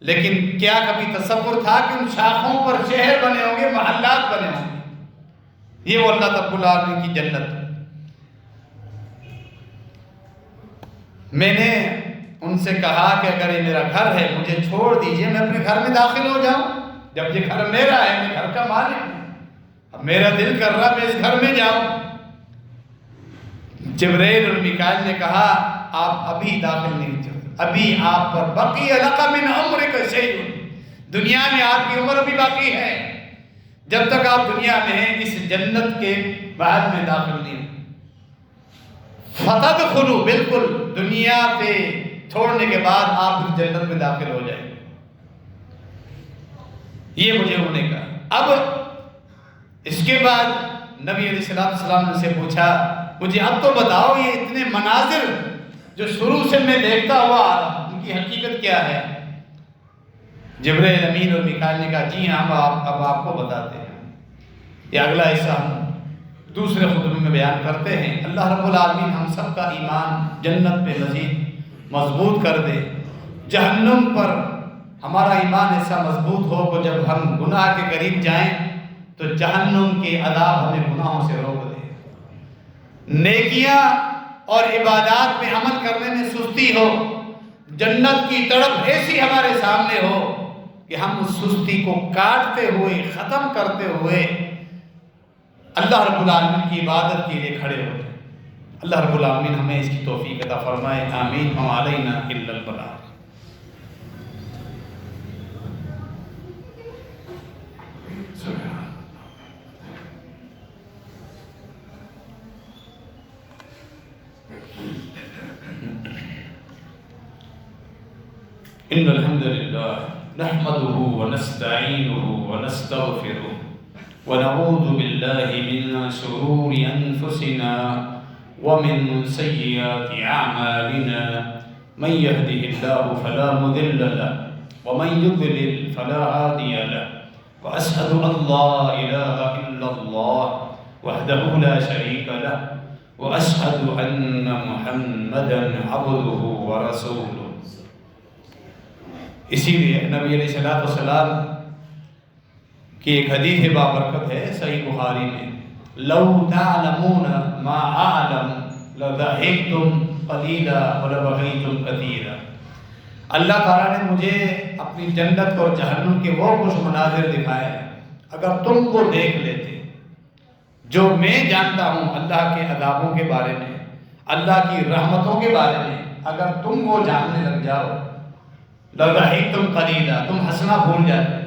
لیکن کیا کبھی تصور تھا کہ ان شاخوں پر شہر بنے ہوں گے، محلات بنے ہوں گے؟ یہ وہ اللہ رب العالمین کی جنت۔ میں نے ان سے کہا کہ اگر یہ میرا گھر ہے مجھے چھوڑ دیجئے، میں اپنے گھر میں داخل ہو جاؤں، جب یہ گھر میرا ہے، میں گھر کا مالک ہوں، اب میرا دل کر رہا میں اس گھر میں جاؤں۔ جبرائیل اور میکائیل نے کہا آپ ابھی داخل نہیں جاؤ، ابھی آپ پر بقی لک من عمرک شیء، دنیا میں آپ کی عمر بھی باقی ہے، جب تک آپ دنیا میں ہیں اس جنت کے بعد میں داخل نہیں ہوں۔ فتدخلوا، بالکل دنیا پہ چھوڑنے کے بعد آپ اس جنت میں داخل ہو جائیں۔ یہ مجھے انہوں نے کہا۔ اب اس کے بعد نبی علیہ السلام نے سے پوچھا مجھے اب تو بتاؤ یہ اتنے مناظر جو شروع سے میں دیکھتا ہوا آ رہا ہوں ان کی حقیقت کیا ہے؟ جبرائیل امین اور میکائیل نے کہا جی ہم اب آپ کو بتاتے ہیں۔ یہ اگلا حصہ ہم دوسرے خطبے میں بیان کرتے ہیں۔ اللہ رب العالمین ہم سب کا ایمان جنت پہ مزید مضبوط کر دے، جہنم پر ہمارا ایمان ایسا مضبوط ہو کہ جب ہم گناہ کے قریب جائیں تو جہنم کے عذاب ہمیں گناہوں سے روک دے، نیکیاں اور عبادات میں عمل کرنے میں سستی ہو، جنت کی تڑپ ایسی ہمارے سامنے ہو کہ ہم اس سستی کو کاٹتے ہوئے ختم کرتے ہوئے اللہ رب العالمین کی عبادت کے لیے کھڑے ہو جائیں۔ اللہ رب العالمین ہمیں اس کی توفیق عطا فرمائے، آمین۔ وما علینا الا البلاغ۔ ان الحمد للہ نحمده ونستعینه ونستغفره ونعوذ باللہ من شرور انفسنا ومن سیئات اعمالنا من يهده الله فلا مضل له ومن يضلل فلا هادي له واشهد ان لا اله الا الله وحده لا شريك له واشهد ان محمدا عبده ورسوله۔ اسی لیے نبی علیہ السلام کی ایک حدیث بابرکت ہے صحیح بخاری میں، لو تعلمون ما اعلم لضحکتم قلیلا ولبغیتم کثیرا۔ اللہ تعالیٰ نے مجھے اپنی جنت اور جہنم کے وہ کچھ مناظر دکھائے ہیں، اگر تم کو دیکھ لیتے جو میں جانتا ہوں اللہ کے عذابوں کے بارے میں، اللہ کی رحمتوں کے بارے میں، اگر تم وہ جاننے لگ جاؤ لضحکتم قلیلا، تم ہنسنا بھول جاتے،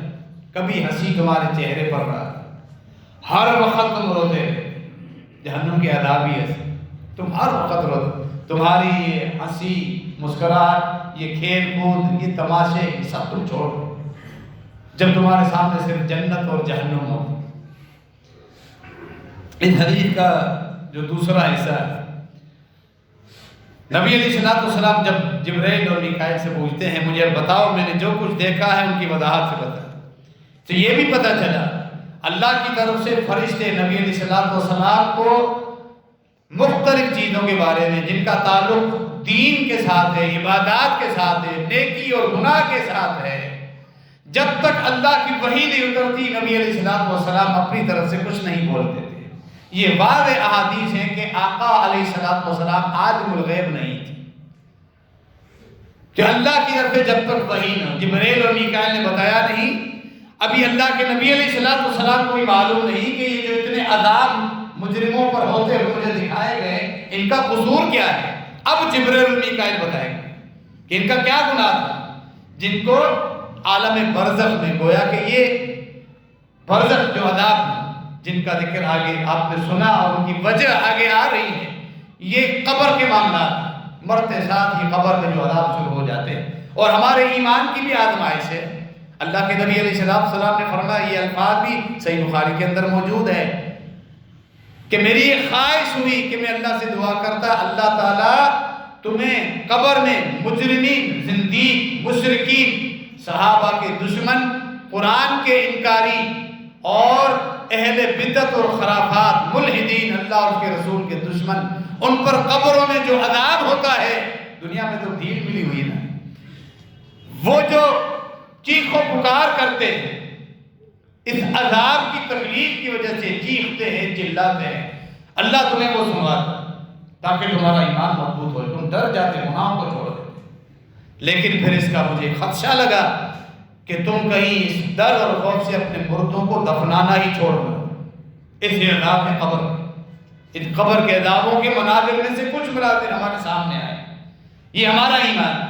کبھی ہنسی تمہارے چہرے پر رہا، ہر وقت تم روتے، جہنم کے عذاب ہی ایسے، تم ہر وقت روتے، تمہاری یہ ہنسی مسکراہٹ، یہ کھیل کود، یہ تماشے، یہ سب تم چھوڑ دو جب تمہارے سامنے صرف جنت اور جہنم ہو۔ اس حدیث کا جو دوسرا حصہ ہے، نبی علیہ السلام جب جبرائیل اور میکائیل سے پوچھتے ہیں مجھے بتاؤ میں نے جو کچھ دیکھا ہے ان کی وضاحت سے بتا، تو یہ بھی پتہ چلا اللہ کی طرف سے فرشتے نبی علیہ السلام کو مختلف چیزوں کے بارے میں جن کا تعلق دین کے ساتھ ہے، عبادات کے ساتھ ہے، نیکی اور گناہ کے ساتھ ہے، جب تک اللہ کی وحی نہیں اترتی نبی علیہ السلام اپنی طرف سے کچھ نہیں بولتے تھے۔ یہ واضح احادیث ہیں کہ آقا علیہ السلام عالم الغیب نہیں تھے، کہ اللہ کی طرف سے جب تک وحی نہ، جبرائیل اور میکائیل نے بتایا نہیں، ابھی اللہ کے نبی علیہ السلام کو بھی معلوم نہیں کہ یہ جو اتنے عذاب مجرموں پر ہوتے ہوئے مجھے دکھائے گئے ان کا قصور کیا ہے۔ اب جبرائیل اور میکائیل بتائیں گے کہ ان کا کیا گناہ تھا، جن کو عالم برزخ میں گویا کہ یہ برزخ جو عذاب جن کا ذکر آگے آپ نے سنا اور ان کی وجہ آگے آ رہی ہے، یہ قبر کے معاملات، مرتے ساتھ ہی قبر میں جو عذاب شروع ہو جاتے ہیں، اور ہمارے ایمان کی بھی آزمائش ہے۔ اللہ کے نبی علیہ السلام نے فرمایا، یہ الفاظ بھی صحیح بخاری کے اندر موجود ہے کہ میری یہ خواہش ہوئی کہ میں اللہ سے دعا کرتا اللہ تعالیٰ تمہیں قبر میں مجرمین، زندیق، مشرکین، صحابہ کے دشمن، قرآن کے انکاری اور اہل بدعت اور خرافات، ملحدین، اللہ اور اس کے رسول کے دشمن، ان پر قبروں میں جو عذاب ہوتا ہے، دنیا میں تو ڈھیل ملی ہوئی نا، وہ جو چیخ و پکار کرتے ہیں اس عذاب کی تکلیف کی وجہ سے، چیختے ہیں، چلاتے ہیں، اللہ تمہیں وہ سنواتا تاکہ تمہارا ایمان مضبوط ہو، تم ڈر جاتے، گناہوں کو چھوڑ دیتے۔ لیکن پھر اس کا مجھے خدشہ لگا کہ تم کہیں اس ڈر اور خوف سے اپنے مردوں کو دفنانا ہی چھوڑ دو، اس عذاب میں قبر، اس قبر کے عذابوں کے مناظر میں سے کچھ مناظر ہمارے سامنے آئے۔ یہ ہمارا ایمان،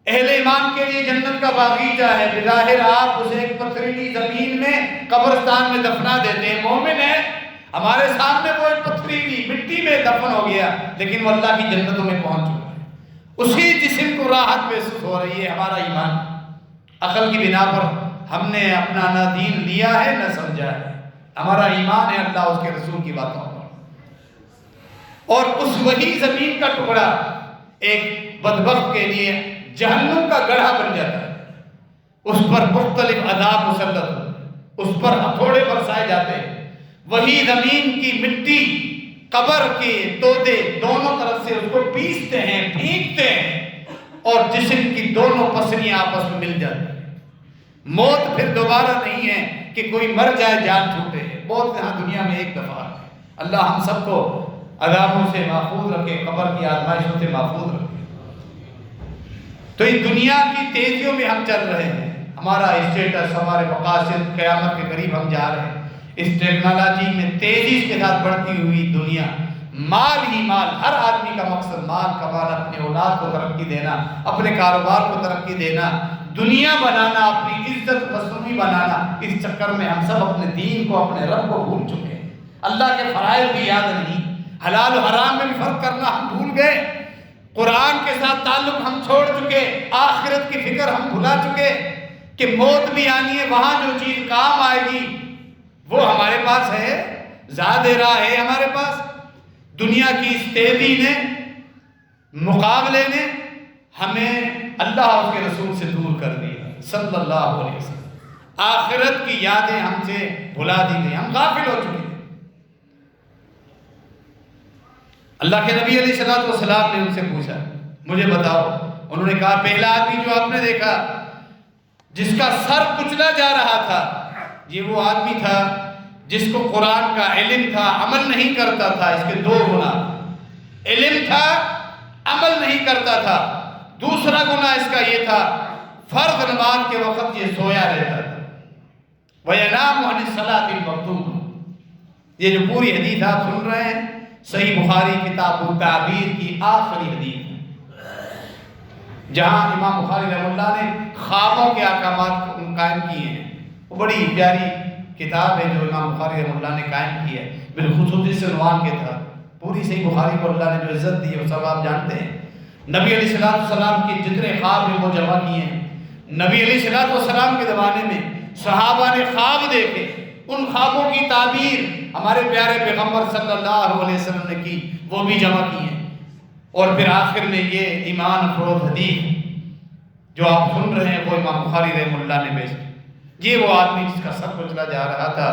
اہل ایمان کے لیے جنت کا باغیچہ ہے، بظاہر آپ اسے ایک پتھریلی زمین میں قبرستان میں دفنا دیتے ہیں، مومن ہے ہمارے سامنے وہ ایک پتھریلی مٹی میں دفن ہو گیا، لیکن وہ اللہ کی جنتوں میں پہنچ چکا ہے، اسی جسم کو راحت محسوس ہو رہی ہے۔ ہمارا ایمان عقل کی بنا پر ہم نے اپنا نہ دین لیا ہے نہ سمجھا ہے، ہمارا ایمان ہے اللہ اس کے رسول کی باتوں پر، اور اس وہی زمین کا ٹکڑا ایک بدبخت کے لیے جہنم کا گڑھا بن جاتا ہے، اس پر مختلف عذاب مسلط ہوتے ہیں، اس پر ہتھوڑے برسائے جاتے ہیں، وہی زمین کی مٹی، قبر کے تودے دونوں طرف سے اس کو پیستے ہیں، پھینکتے ہیں، اور جسم کی دونوں پسلیاں آپس میں مل جاتی ہیں۔ موت پھر دوبارہ نہیں ہے کہ کوئی مر جائے جان چھوٹے، موت یہاں دنیا میں ایک دفعہ ہے۔ اللہ ہم سب کو عذابوں سے محفوظ رکھے، قبر کی آزمائشوں سے محفوظ رکھے۔ تو اس دنیا کی تیزیوں میں ہم چل رہے ہیں، ہمارا اسٹیٹس، ہمارے مقاصد، قیامت کے قریب ہم جا رہے ہیں۔ اس ٹیکنالوجی میں تیزی کے ساتھ بڑھتی ہوئی دنیا، مال ہی مال، ہر آدمی کا مقصد مال کمانا، اپنے اولاد کو ترقی دینا، اپنے کاروبار کو ترقی دینا، دنیا بنانا، اپنی عزت مصنوعی بنانا۔ اس چکر میں ہم سب اپنے دین کو، اپنے رب کو بھول چکے ہیں، اللہ کے فرائض بھی یاد نہیں، حلال و حرام میں بھی فرق کرنا ہم بھول گئے، قرآن کے ساتھ تعلق ہم چھوڑ چکے، آخرت کی فکر ہم بھلا چکے کہ موت بھی آنی ہے، وہاں جو چیز کام آئے گی وہ ہمارے پاس ہے، زیادہ راہ ہے ہمارے پاس۔ دنیا کی اس تیزی نے، مقابلے نے ہمیں اللہ اور اس کے رسول سے دور کر دیا صلی اللہ علیہ وسلم، آخرت کی یادیں ہم سے بھلا دی گئی، ہم غافل ہو چکے ہیں۔ اللہ کے نبی علیہ السلام نے ان سے پوچھا مجھے بتاؤ، انہوں نے کہا پہلا آدمی جو آپ نے دیکھا جس کا سر کچلا جا رہا تھا، یہ وہ آدمی تھا جس کو قرآن کا علم تھا، عمل نہیں کرتا تھا۔ اس کے دو گناہ، علم تھا، عمل نہیں کرتا تھا۔ دوسرا گناہ اس کا یہ تھا، فرض نماز کے وقت یہ سویا رہتا تھا۔ وَيَنَامُ عَنِ الصَّلَاةِ الْمَكْتُوبَةِ، یہ جو پوری حدیث آپ سن رہے ہیں صحیح بخاری کتاب التعبیر کی آخری حدیث ہے، جہاں امام بخاری رحمہ اللہ نے خوابوں کے احکامات قائم کیے ہیں۔ وہ بڑی پیاری کتاب ہے جو امام بخاری رحمہ اللہ نے قائم کی ہے، بالخصوص اس عنوان کے تحت پوری صحیح بخاری کو اللہ نے جو عزت دی ہے وہ سب آپ جانتے ہیں. نبی علیہ السلام کے جتنے خواب ہیں وہ جمع کیے ہیں. نبی علیہ السلام کے زمانے میں صحابہ نے خواب دیکھے، ان خوابوں کی تعبیر ہمارے پیارے پیغمبر صلی اللہ علیہ وسلم نے کی، وہ بھی جمع کی ہیں. اور پھر آخر میں یہ ایمان افروز حدیث جو آپ سن رہے ہیں وہ امام بخاری رحمہ اللہ نے بھیجی. یہ وہ آدمی جس کا سب کچلا جا رہا تھا،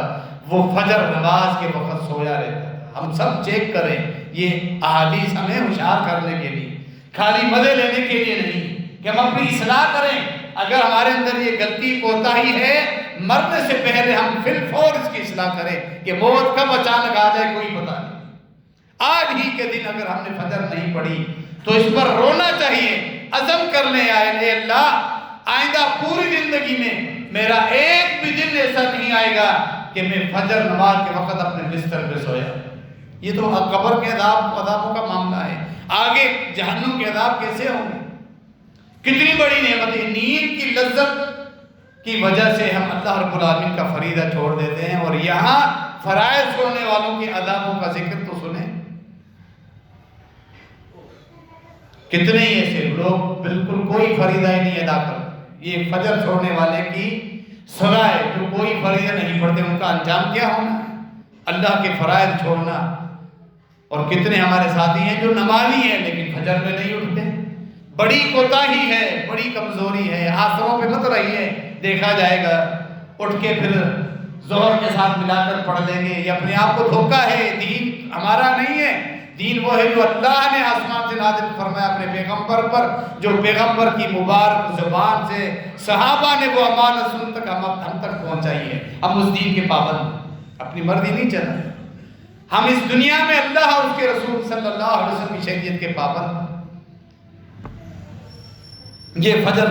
وہ فجر نماز کے وقت سویا رہتا تھا. ہم سب چیک کریں، یہ احادیث ہمیں ہوشیار کرنے کے لیے، خالی مزے لینے کے لیے نہیں، کہ ہم اپنی اصلاح کریں. اگر ہمارے اندر یہ غلطی کوتاہی ہے، مرنے سے پہلے ہم فی الفور اس کی اصلاح کریں کہ موت کب اچانک آ جائے کوئی پتہ نہیں. آج ہی کے دن اگر ہم نے فجر نہیں پڑھی تو اس پر رونا چاہیے، عزم کر لیں اے اللہ آئندہ پوری زندگی میں میرا ایک بھی دن ایسا نہیں آئے گا کہ میں فجر نماز کے وقت اپنے بستر پہ سویا. یہ تو قبر کے عذابوں کا معاملہ ہے، آگے جہنم کے عذاب کیسے ہوں گے. کتنی بڑی نعمت ہے. نیند کی لذت کی وجہ سے ہم اللہ رب العالمین کا فریضہ چھوڑ دیتے ہیں، اور یہاں فرائض چھوڑنے والوں کے عذابوں کا ذکر تو سنیں. کتنے ہی ایسے لوگ بالکل کوئی فریضہ ہی نہیں ادا کرتے. یہ فجر چھوڑنے والے کی سزا ہے جو کوئی فریضہ نہیں پڑھتے، ان کا انجام کیا ہونا؟ اللہ کے فرائض چھوڑنا. اور کتنے ہمارے ساتھی ہیں جو نمازی ہیں لیکن فجر میں نہیں اٹھتے. بڑی کوتاہی ہے، بڑی کمزوری ہے. آسروں پہ مت رہیے، دیکھا جائے گا اٹھ کے پھر ظہر کے ساتھ ملا کر پڑھ لیں گے. یہ اپنے آپ کو دھوکہ ہے. دین ہمارا نہیں ہے. دین وہ ہے جو اللہ نے آسمان سے نازل فرمایا اپنے پیغمبر پر، جو پیغمبر کی مبارک زبان سے صحابہ نے وہ امانت سن تک ہم تک پہنچائی ہے. ہم اس دین کے پابند، اپنی مرضی نہیں چلا. ہم اس دنیا میں اللہ اور اس کے رسول صلی اللہ علیہ وسلم کی شریعت کے پابند. یہ فجر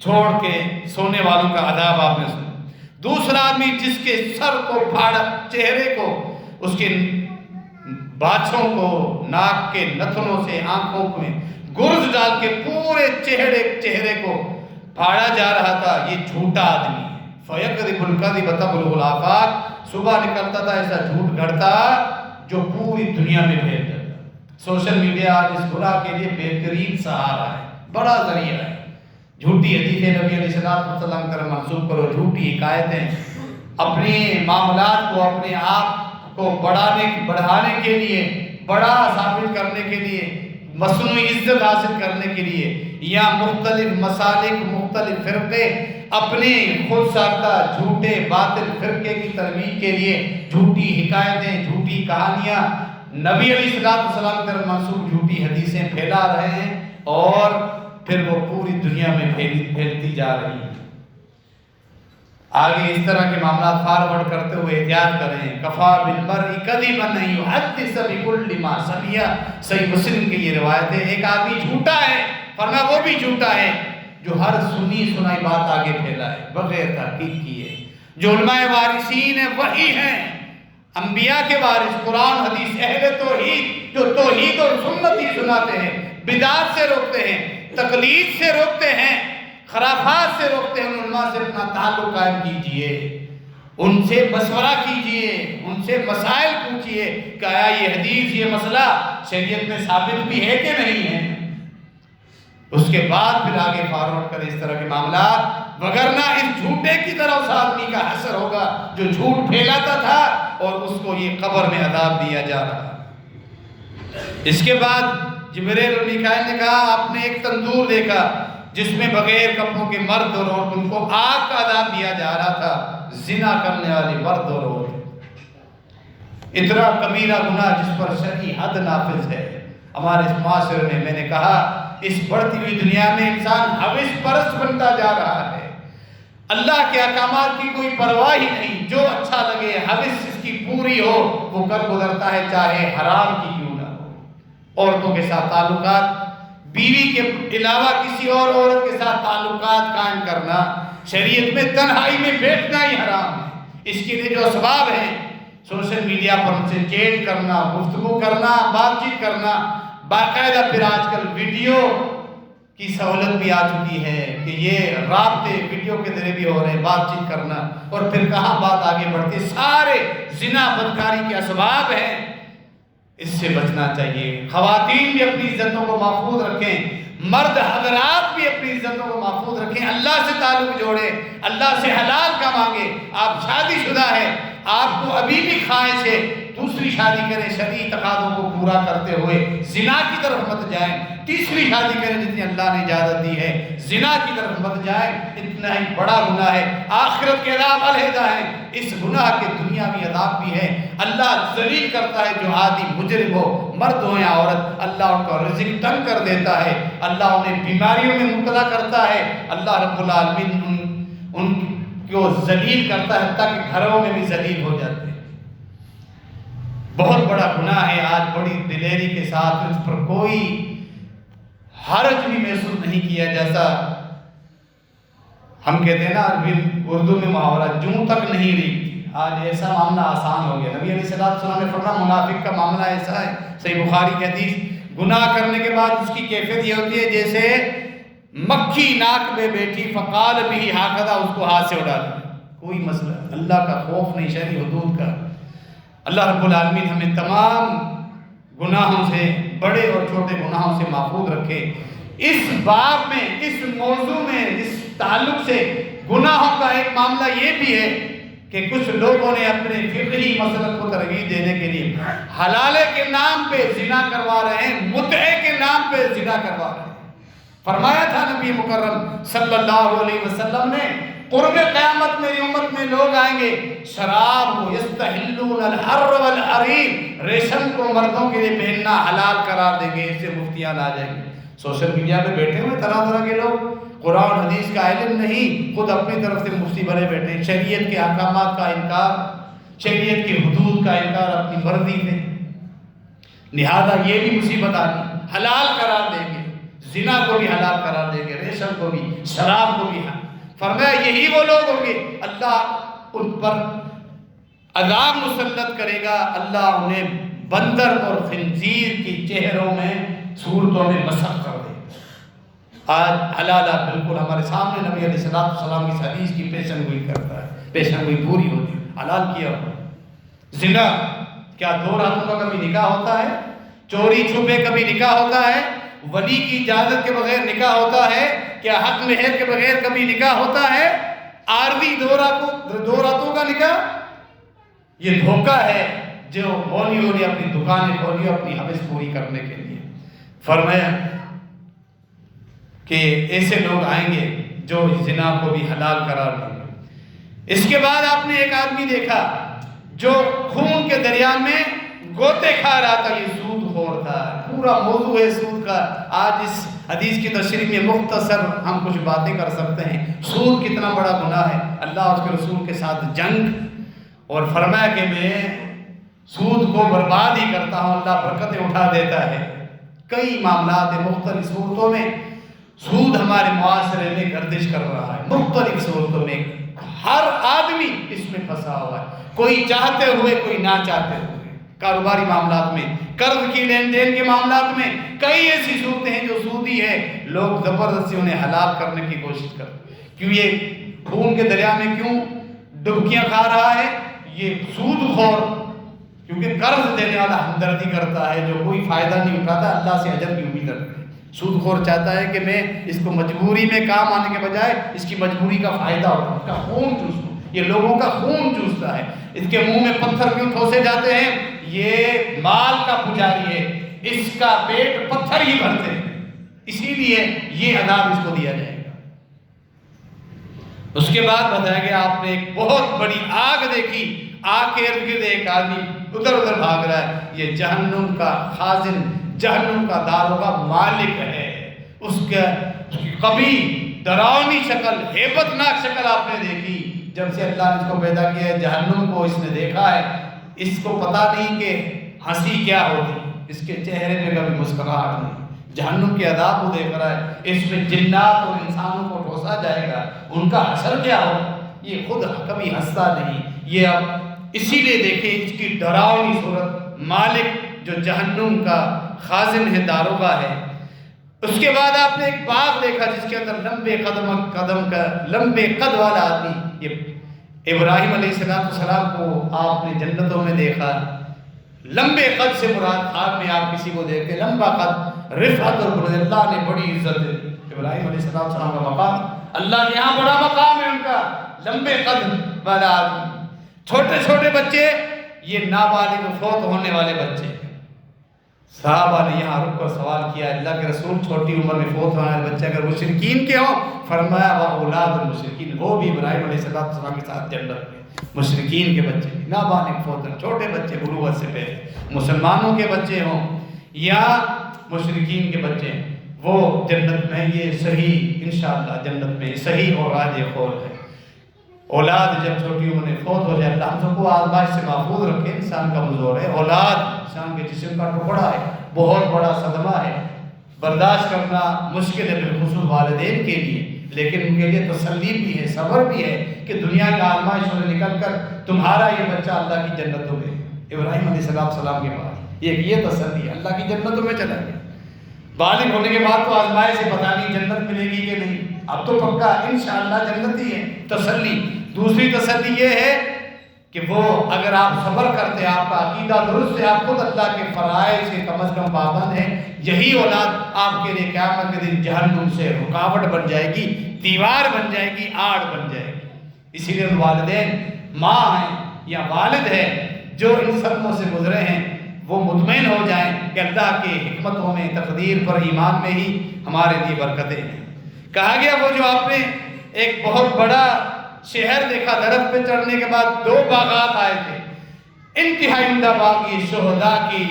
چھوڑ کے سونے والوں کا عذاب آپ نے سنا. دوسرا آدمی جس کے سر کو پھاڑا، چہرے کو، اس کے باچھوں کو، ناک کے نتنوں سے آنکھوں میں گرز ڈال کے پورے چہرے کو پھاڑا جا رہا تھا، یہ جھوٹا آدمی ہے. فَيَكْذِبُ الْكَذِبَ تَبْلُغُ الْآفَاقَ. صبح نکلتا تھا ایسا جھوٹ گھڑتا جو پوری دنیا میں پھیل جاتا. سوشل میڈیا آج اس گناہ کے لیے بہترین سہارا ہے، بڑا ذریعہ ہے. جھوٹی حدیثیں نبی علیہ السلام کی طرف منسوخ کرو، جھوٹی حکایتیں، اپنے معاملات کو اپنے آپ کو بڑھانے کے لیے، بڑا ثابت کرنے کے لیے، مصنوعی عزت حاصل کرنے کے لیے، یا مختلف مسالک، مختلف فرقے اپنے خود ساختہ جھوٹے باطل فرقے کی ترویج کے لیے جھوٹی حکایتیں، جھوٹی کہانیاں، نبی علیہ السلام کی طرف منسوخ جھوٹی حدیثیں پھیلا رہے ہیں، اور پھر وہ پوری دنیا میں پھیلتی جا رہی ہیں. آگے اس طرح کے معاملات فارورڈ کرتے ہوئے احتیاط کریں. کفا بالمرء کذبا ان یحدث بکل ما سمع. صحیح مسلم کی یہ روایت ہے. ایک آدمی جھوٹا ہے، فرمایا وہ بھی جھوٹا ہے جو ہر سنی سنائی بات آگے پھیلائے بغیر تحقیق کیے. جو علماء وارثین ہیں وہی ہیں، انبیاء کے وارث، قرآن حدیث، اہل توحید، جو توحید اور سنت ہی سناتے ہیں، بدعات سے روکتے ہیں، تقلید سے روکتے ہیں، خرافات سے روکتے ہیں. ان علماء سے اپنا تعلق قائم کیجئے، ان سے مشورہ کیجئے، ان سے مسائل پوچھئے کہ آیا یہ حدیث، یہ مسئلہ شریعت میں ثابت بھی ہے کہ نہیں ہے. اس کے بعد پھر آگے فارورڈ کریں اس طرح کے معاملات، وگرنہ اس جھوٹے کی طرح اس آدمی کا حشر ہوگا جو جھوٹ پھیلاتا تھا اور اس کو یہ قبر میں عذاب دیا جا رہا. اس کے بعد جبریل اور میکائیل نے کہا آپ نے ایک تندور دیکھا جس میں بغیر کپڑوں کے مرد اور عورت، ان کو آگ کا عذاب دیا جا رہا تھا، زنا کرنے والے مرد اور عورت. اتنا کبیرہ گناہ جس پر شرعی حد نافذ ہے ہمارے اس معاشرے میں. میں نے کہا اس بڑھتی ہوئی دنیا میں انسان حوث پرست بنتا جا رہا ہے. اللہ کے احکامات کی کوئی پرواہ ہی نہیں، جو اچھا لگے، حوث اس کی پوری ہو وہ کر گزرتا ہے، چاہے حرام کی کیوں نہ ہو. عورتوں کے ساتھ تعلقات، بیوی کے علاوہ کسی اور عورت کے ساتھ تعلقات قائم کرنا، شریعت میں تنہائی میں بیٹھنا ہی حرام ہے. اس کے لیے جو اسباب ہیں، سوشل میڈیا پر ان سے چیٹ کرنا، گفتگو کرنا، بات چیت کرنا، باقاعدہ پھر آج کل ویڈیو کی سہولت بھی آ چکی ہے کہ یہ رابطے ویڈیو کے ذریعے بھی ہو رہے ہیں، بات چیت کرنا، اور پھر کہاں بات آگے بڑھتی. سارے زنا بدکاری کے اسباب ہیں. اس سے بچنا چاہیے۔ خواتین بھی اپنی عزتوں کو محفوظ رکھیں، مرد حضرات بھی اپنی عزتوں کو محفوظ رکھیں، اللہ سے تعلق جوڑیں، اللہ سے حلال کا مانگیں۔ آپ شادی شدہ ہیں، آپ کو ابھی بھی خواہش ہے دوسری شادی کریں، شرعی تقاضوں کو پورا کرتے ہوئے زنا کی طرف مت جائیں۔ تیسری شادی کریں جتنی اللہ نے اجازت دی ہے، زنا کی طرف مت جائیں، اتنا ہی بڑا گناہ ہے، آخرت کے عذاب علیحدہ ہے، اس گناہ کے دنیاوی عذاب بھی ہے۔ اللہ ذلیل کرتا ہے جو عادی مجرم ہو، مرد ہو یا عورت، اللہ ان کا رزق تنگ کر دیتا ہے، اللہ انہیں بیماریوں میں مبتلا کرتا ہے، اللہ رب العالمین ان کو ذلیل کرتا ہے تاکہ گھروں میں بھی ذلیل ہو جاتے ہیں۔ بہت بڑا گناہ ہے، آج بڑی دلیری کے ساتھ اس پر کوئی حرج بھی محسوس نہیں کیا، جیسا ہم کہتے ہیں نا اردو میں محاورہ جوں تک نہیں ریگتی، آج ایسا معاملہ آسان ہو گیا۔ نبی علیہ السلام نے فرمایا منافق کا معاملہ ایسا ہے، صحیح بخاری کی حدیث، گناہ کرنے کے بعد اس کی کیفیت یہ ہوتی ہے جیسے مکھی ناک میں بیٹھی، فقال بھی ہاکدہ، اس کو ہاتھ سے اڑا دیا، کوئی مسئلہ، اللہ کا خوف نہیں، شرعی حدود کا۔ اللہ رب العالمین ہمیں تمام گناہوں سے، بڑے اور چھوٹے گناہوں سے محفوظ رکھے۔ اس باب میں، اس موضوع میں، اس تعلق سے گناہوں کا ایک معاملہ یہ بھی ہے کہ کچھ لوگوں نے اپنے فقہی مسلک کو ترغیب دینے کے لیے حلالے کے نام پہ زنا کروا رہے ہیں، متعے کے نام پہ زنا کروا رہے ہیں۔ فرمایا تھا نبی مکرم صلی اللہ علیہ وسلم نے، قرب قیامت میری امت میں لوگ آئیں گے، شراب کو یستحلون الحر والحریر، ریشم کو مردوں کے لیے پہننا حلال قرار دیں گے، اس سے مفتیان آ جائیں گے۔ سوشل میڈیا پہ بیٹھے ہوئے طرح طرح کے لوگ، قرآن حدیث کا علم نہیں، خود اپنی طرف سے مفتی بنے بیٹھے، شریعت کے احکامات کا انکار، شریعت کی حدود کا انکار اپنی مرضی میں۔ لہذا یہ بھی مصیبت آنی، حلال قرار دیں گے، زنا کو بھی حلال قرار دیں گے، ریشم کو بھی، شراب کو بھی۔ فرمایا یہی وہ لوگ ہوں گے اللہ ان پر عذاب مسلط کرے گا، اللہ انہیں بندر اور خنزیر کی چہروں میں، صورتوں میں مسخ کر دے گا۔ آج حلالہ بالکل ہمارے سامنے نبی علیہ السلام کی حدیث کی پیشن گوئی کرتا ہے، پیشن گوئی پوری ہوتی ہے، حلال کیا ہوا۔ زنا، کیا دو راتوں کا کبھی نکاح ہوتا ہے؟ چوری چھپے کبھی نکاح ہوتا ہے؟ ولی کی اجازت کے بغیر نکاح ہوتا ہے؟ کیا حق مہر کے بغیر کبھی نکاح ہوتا ہے؟ عارضی دو راتوں کا نکاح، یہ دھوکہ ہے جو مولیوں نے اپنی دکانیں کھولی اپنی حوث پوری کرنے کے لیے۔ فرمایا کہ ایسے لوگ آئیں گے جو زنا کو بھی حلال قرار دیں گے۔ اس کے بعد آپ نے ایک آدمی دیکھا جو خون کے دریا میں گوتے کھا رہا تھا، یہ سود خور تھا۔ پورا موضوع ہے سود کا، آج اس حدیث کی تشریح میں مختصر ہم کچھ باتیں کر سکتے ہیں۔ سود کتنا بڑا گناہ ہے، اللہ اور اس کے رسول کے ساتھ جنگ، اور فرمایا کہ میں سود کو برباد ہی کرتا ہوں، اللہ برکتیں اٹھا دیتا ہے۔ کئی معاملات ہیں، مختلف صورتوں میں سود ہمارے معاشرے میں گردش کر رہا ہے، مختلف صورتوں میں ہر آدمی اس میں پھنسا ہوا ہے، کوئی چاہتے ہوئے کوئی نہ چاہتے ہوئے۔ کاروباری معاملات میں، قرض کی لین دین کے معاملات میں کئی ایسی صورتیں ہیں جو سودی ہے، لوگ زبردستی انہیں حلال کرنے کی کوشش کرتے ہیں۔ کیوں یہ خون کے دریا میں کیوں ڈبکیاں کھا رہا ہے؟ یہ سود خور، کیونکہ قرض دینے والا ہمدردی کرتا ہے، جو کوئی فائدہ نہیں اٹھاتا، اللہ سے اجر کی امید رکھتا ہے۔ سود خور چاہتا ہے کہ میں اس کو مجبوری میں کام آنے کے بجائے اس کی مجبوری کا فائدہ اٹھاؤں، اس کا خون چوس لوں۔ یہ لوگوں کا خون چوستا ہے، اس کے منہ میں پتھر کیوں ٹھوسے جاتے ہیں؟ یہ مال کا پجاری ہے، اس کا پیٹ پتھر ہی بھرتے ہیں، اسی لیے یہ عذاب اس کو دیا جائے گا۔ اس کے بعد بتایا گیا آپ نے ایک بہت بڑی آگ دیکھی، آگ کے ارد گرد ایک آدمی ادھر ادھر بھاگ رہا ہے، یہ جہنم کا خازن، جہنم کا داروغہ مالک ہے۔ اس کی کبھی ڈراؤنی شکل، ہیبت ناک شکل آپ نے دیکھی جب سے اللہ نے اس کو پیدا کیا ہے۔ جہنم کو اس نے دیکھا ہے، اس کو پتا نہیں کہ ہنسی کیا ہوتی، اس کے چہرے پہ کبھی مسکراہٹ نہیں، جہنم کے عذاب کو دیکھ رہا ہے۔ اس میں جنات اور انسانوں کو ٹھوسا جائے گا، ان کا حشر کیا ہوگا، یہ خود کبھی ہنستا نہیں۔ یہ اب اسی لیے دیکھیں اس کی ڈراؤنی صورت، مالک جو جہنم کا خازن ہے، داروغہ ہے۔ اس کے بعد آپ نے ایک باغ دیکھا جس کے اندر لمبے قد والا آدمی، یہ ابراہیم علیہ السلام کو آپ نے جنتوں میں دیکھا، لمبے قد سے مراد خواب میں آپ کسی کو دیکھتے لمبا قد، رفعت اور بلندی، اللہ نے بڑی عزت دی ابراہیم علیہ السلام کا مقام، اللہ کے یہاں بڑا مقام ہے ان کا، لمبے قد والا آدمی۔ چھوٹے چھوٹے بچے، یہ نابالغ فوت ہونے والے بچے، صحابہ نے یہاں رک کر سوال کیا اللہ کے رسول چھوٹی عمر میں فوت ہونے والے بچے اگر مشرکین کے ہوں، فرمایا وہ اولاد المشرکین، وہ بھی ابراہیم علیہ السلام کے ساتھ جنت میں، مشرکین کے بچے نابالغ فوت ہیں، چھوٹے بچے بلوغت سے پہلے، مسلمانوں کے بچے ہوں یا مشرکین کے بچے، وہ جنت میں، یہ صحیح انشاءاللہ جنت میں صحیح اور راجح قول ہے۔ اولاد جب چھوٹی عمر میں فوت ہو جائے، اللہ ہم سب کو آزمائش سے محفوظ رکھے، انسان کا کمزور ہے، اولاد انسان کے جسم کا ٹکڑا ہے، بہت بڑا صدمہ ہے، برداشت کرنا مشکل ہے بالخصوص والدین کے لیے، لیکن ان کے لیے تسلی بھی ہے، صبر بھی ہے کہ دنیا کا آزمائشوں سے نکل کر تمہارا یہ بچہ اللہ کی جنتوں میں، ابراہیم علیہ السلام کے بعد یہ تسلی ہے، اللہ کی جنتوں میں چلا گیا۔ بالغ ہونے کے بعد تو آزمائش سے پتہ نہیں جنت ملے گی کہ نہیں، اب تو پکا انشاءاللہ جنت ہی ہے، تسلی۔ دوسری تسلی یہ ہے کہ وہ اگر آپ صبر کرتے، آپ کا عقیدہ درست ہے، آپ خود اللہ کے فرائض سے کم از کم پابند ہیں، یہی اولاد آپ کے لیے قیامت کے دن جہنم سے رکاوٹ بن جائے گی، دیوار بن جائے گی، آڑ بن جائے گی۔ اسی لیے والدین، ماں ہیں یا والد ہیں جو ان صدموں سے گزرے ہیں، وہ مطمئن ہو جائیں کہ اللہ کے حکمتوں میں، تقدیر پر ایمان میں ہی ہمارے لیے برکتیں ہیں۔ کہا گیا وہ جو آپ نے ایک بہت بڑا شہر دیکھا، درخت پہ چڑھنے کے بعد 2 باغات آئے تھے، انتہائی عمدہ باغ، یہ شہداء کی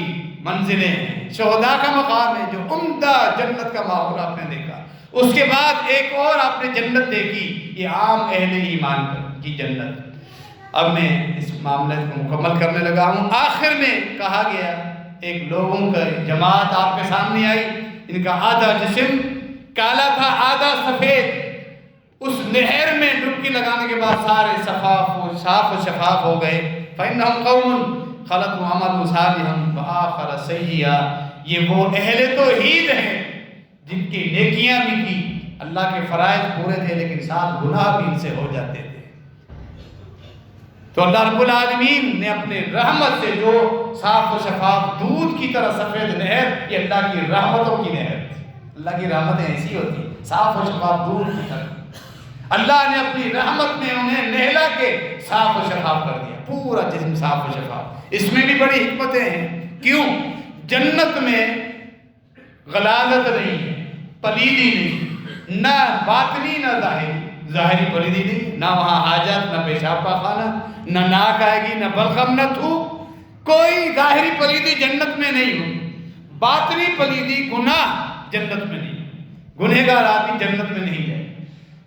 منزلیں ہیں، شہداء کا مقام ہے، جو عمدہ جنت کا ماحول آپ نے دیکھا۔ اس کے بعد ایک اور آپ نے جنت دیکھی، یہ عام اہل ایمان کی جنت۔ اب میں اس معاملے کو مکمل کرنے لگا ہوں۔ آخر میں کہا گیا ایک لوگوں کا جماعت آپ کے سامنے آئی، ان کا آدھا جسم کالا تھا، آدھا سفید، اس نہر میں ڈبکی لگانے کے بعد سارے صاف و شفاف ہو گئے۔ فَإِنَّهُمْ قَوْمٌ خَلَقُوا عَمَلًا صَالِحًا وَآخَرَ سَيِّئًا، یہ وہ اہل توحید ہیں جن کی نیکیاں بھی کی، اللہ کے فرائض پورے تھے، لیکن ساتھ گناہ بھی ان سے ہو جاتے تھے۔ تو اللہ رب العالمین نے اپنے رحمت سے جو صاف و شفاف دودھ کی طرح سفید نہر، یہ اللہ کی رحمتوں کی نہر تھی۔ اللہ کی رحمتیں ایسی ہوتی ہیں، صاف و شفاف دودھ کی طرح۔ اللہ نے اپنی رحمت میں انہیں نہلا کے صاف و شفاف کر دیا، پورا جسم صاف و شفاف۔ اس میں بھی بڑی حکمتیں ہیں، کیوں؟ جنت میں غلازت نہیں ہے، پلیدی نہیں، نہ باطنی نہ ظاہری، ظاہری پلیدی نہیں، نہ وہاں حاجت، نہ پیشاب کا خانہ، نہ ناک آئے گی، نہ بلغم، نہ تھو، کوئی ظاہری پلیدی جنت میں نہیں ہو۔ باطنی پلیدی گناہ جنت میں نہیں، گنہگار آدمی جنت میں نہیں جائے،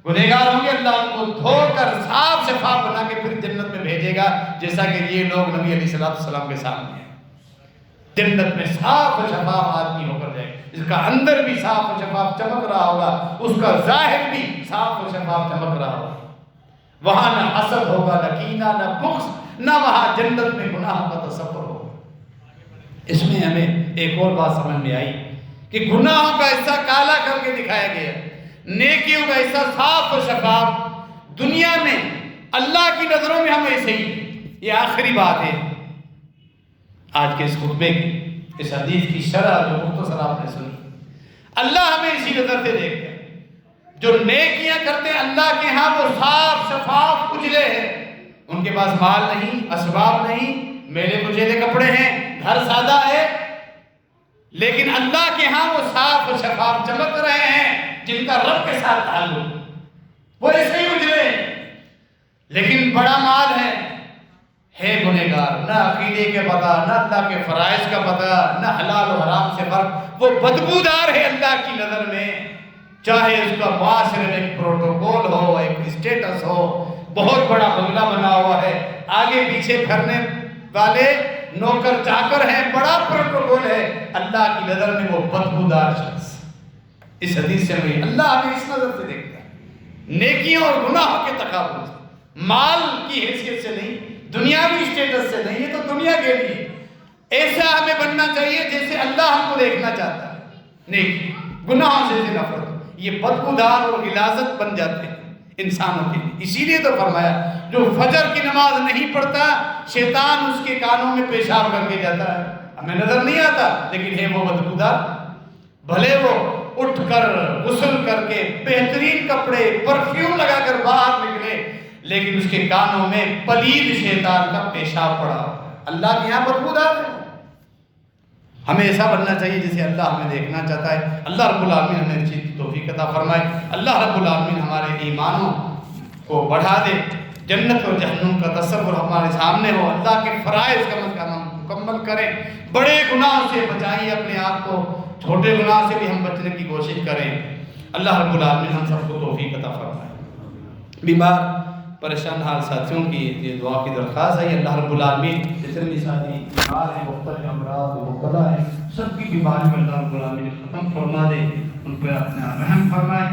گنہگار ہوں گے اللہ ان کو دھو کر صاف شفاف بنا کے پھر جنت میں بھیجے گا، جیسا کہ یہ لوگ نبی علیہ السلام کے سامنے ہیں۔ جنت میں صاف و شفاف آدمی ہو کر جائے، اس کا اندر بھی صاف و شفاف چمک رہا ہوگا، اس کا ظاہر بھی صاف و شفاف چمک رہا ہوگا۔ وہاں نہ حسد ہوگا، نہ کینہ، نہ بغض، نہ وہاں جنت میں گناہ کا تصور ہوگا۔ اس میں ہمیں ایک اور بات سمجھ میں آئی کہ گناہوں کا حصہ کالا کر کے دکھایا گیا، نیکیوں کا حصہ صاف و شفاف۔ دنیا میں اللہ کی نظروں میں ہم ایسے ہی۔ یہ آخری بات ہے آج کے اس خطبے کی، اس حدیث کی شرح جو مختصر آپ نے سنی۔ اللہ ہمیں اسی نظر سے دیکھتے ہیں، جو نیکیاں کرتے ہیں اللہ کے ہاں وہ صاف شفاف اجلے ہیں، ان کے پاس مال نہیں، اسباب نہیں، میلے کچیلے کپڑے ہیں، گھر سادہ ہے، لیکن اللہ کے ہاں وہ صاف و شفاف چمک رہے ہیں، جن کا رب کے ساتھ تعلق، وہ ایسے ہی اجلے ہیں۔ لیکن بڑا مال ہے گنہگار، نہ عقیدے کے پتہ، نہ اللہ کے فرائض کا پتہ، نہ حلال و حرام سے فرق، وہ بدبودار ہے اللہ کی نظر میں، چاہے اس کا معاشرے میں ایک پروٹوکول ہو، ایک اسٹیٹس ہو، بہت بڑا بنگلہ بنا ہوا ہے، آگے پیچھے پھرنے والے نوکر چاکر ہیں، بڑا پروٹوکول ہے، اللہ کی نظر میں وہ بدبودار شخص۔ اس حدیث سے ہمیں اللہ ہمیں اس نظر سے دیکھتا ہے، نیکیوں اور گناہوں کے تقابل سے، مال کی حیثیت سے نہیں، دنیاوی اسٹیٹس سے نہیں، یہ تو دنیا کے لیے۔ ایسا ہمیں بننا چاہیے جیسے اللہ ہم کو دیکھنا چاہتا ہے، نیکی، گناہوں سے نفرت، یہ بدبودار اور غلاظت بن جاتے ہیں۔ انسانوں کے لیے. اسی لیے تو فرمایا جو فجر کی نماز نہیں پڑھتا شیطان اس کے کانوں میں پیشاب کر کے جاتا ہے. ہمیں نظر نہیں آتا لیکن ہے وہ بدبودار. بھلے وہ اٹھ کر غسل کر کے بہترین کپڑے پرفیوم لگا کر باہر نکلے لیکن اس کے کانوں میں پلید شیطان کا پیشاب پڑا. اللہ کے یہاں بدبودار ہے. ہمیں ایسا بننا چاہیے جسے اللہ ہمیں دیکھنا چاہتا ہے. اللہ رب العالمین ہمیں اس چیز کی توفیق عطا فرمائے. اللہ رب العالمین ہمارے ایمانوں کو بڑھا دے. جنت اور جہنم کا تصور ہمارے سامنے ہو. اللہ کے فرائض کا ہم مکمل کریں. بڑے گناہ سے بچائیں اپنے آپ کو. چھوٹے گناہ سے بھی ہم بچنے کی کوشش کریں. اللہ رب العالمین ہم سب کو توفیق عطا فرمائے. بیمار پریشان حال ساتھیوں کی یہ دعا کی درخواست ہے. اللہ رب العالمین جتنے بھی ساتھی بیمار ہیں مختلف امراض مبتلا ہیں سب کی بیماری میں اللہ رب العالمین ختم فرما دے. ان پہ اپنا رحم فرمائے.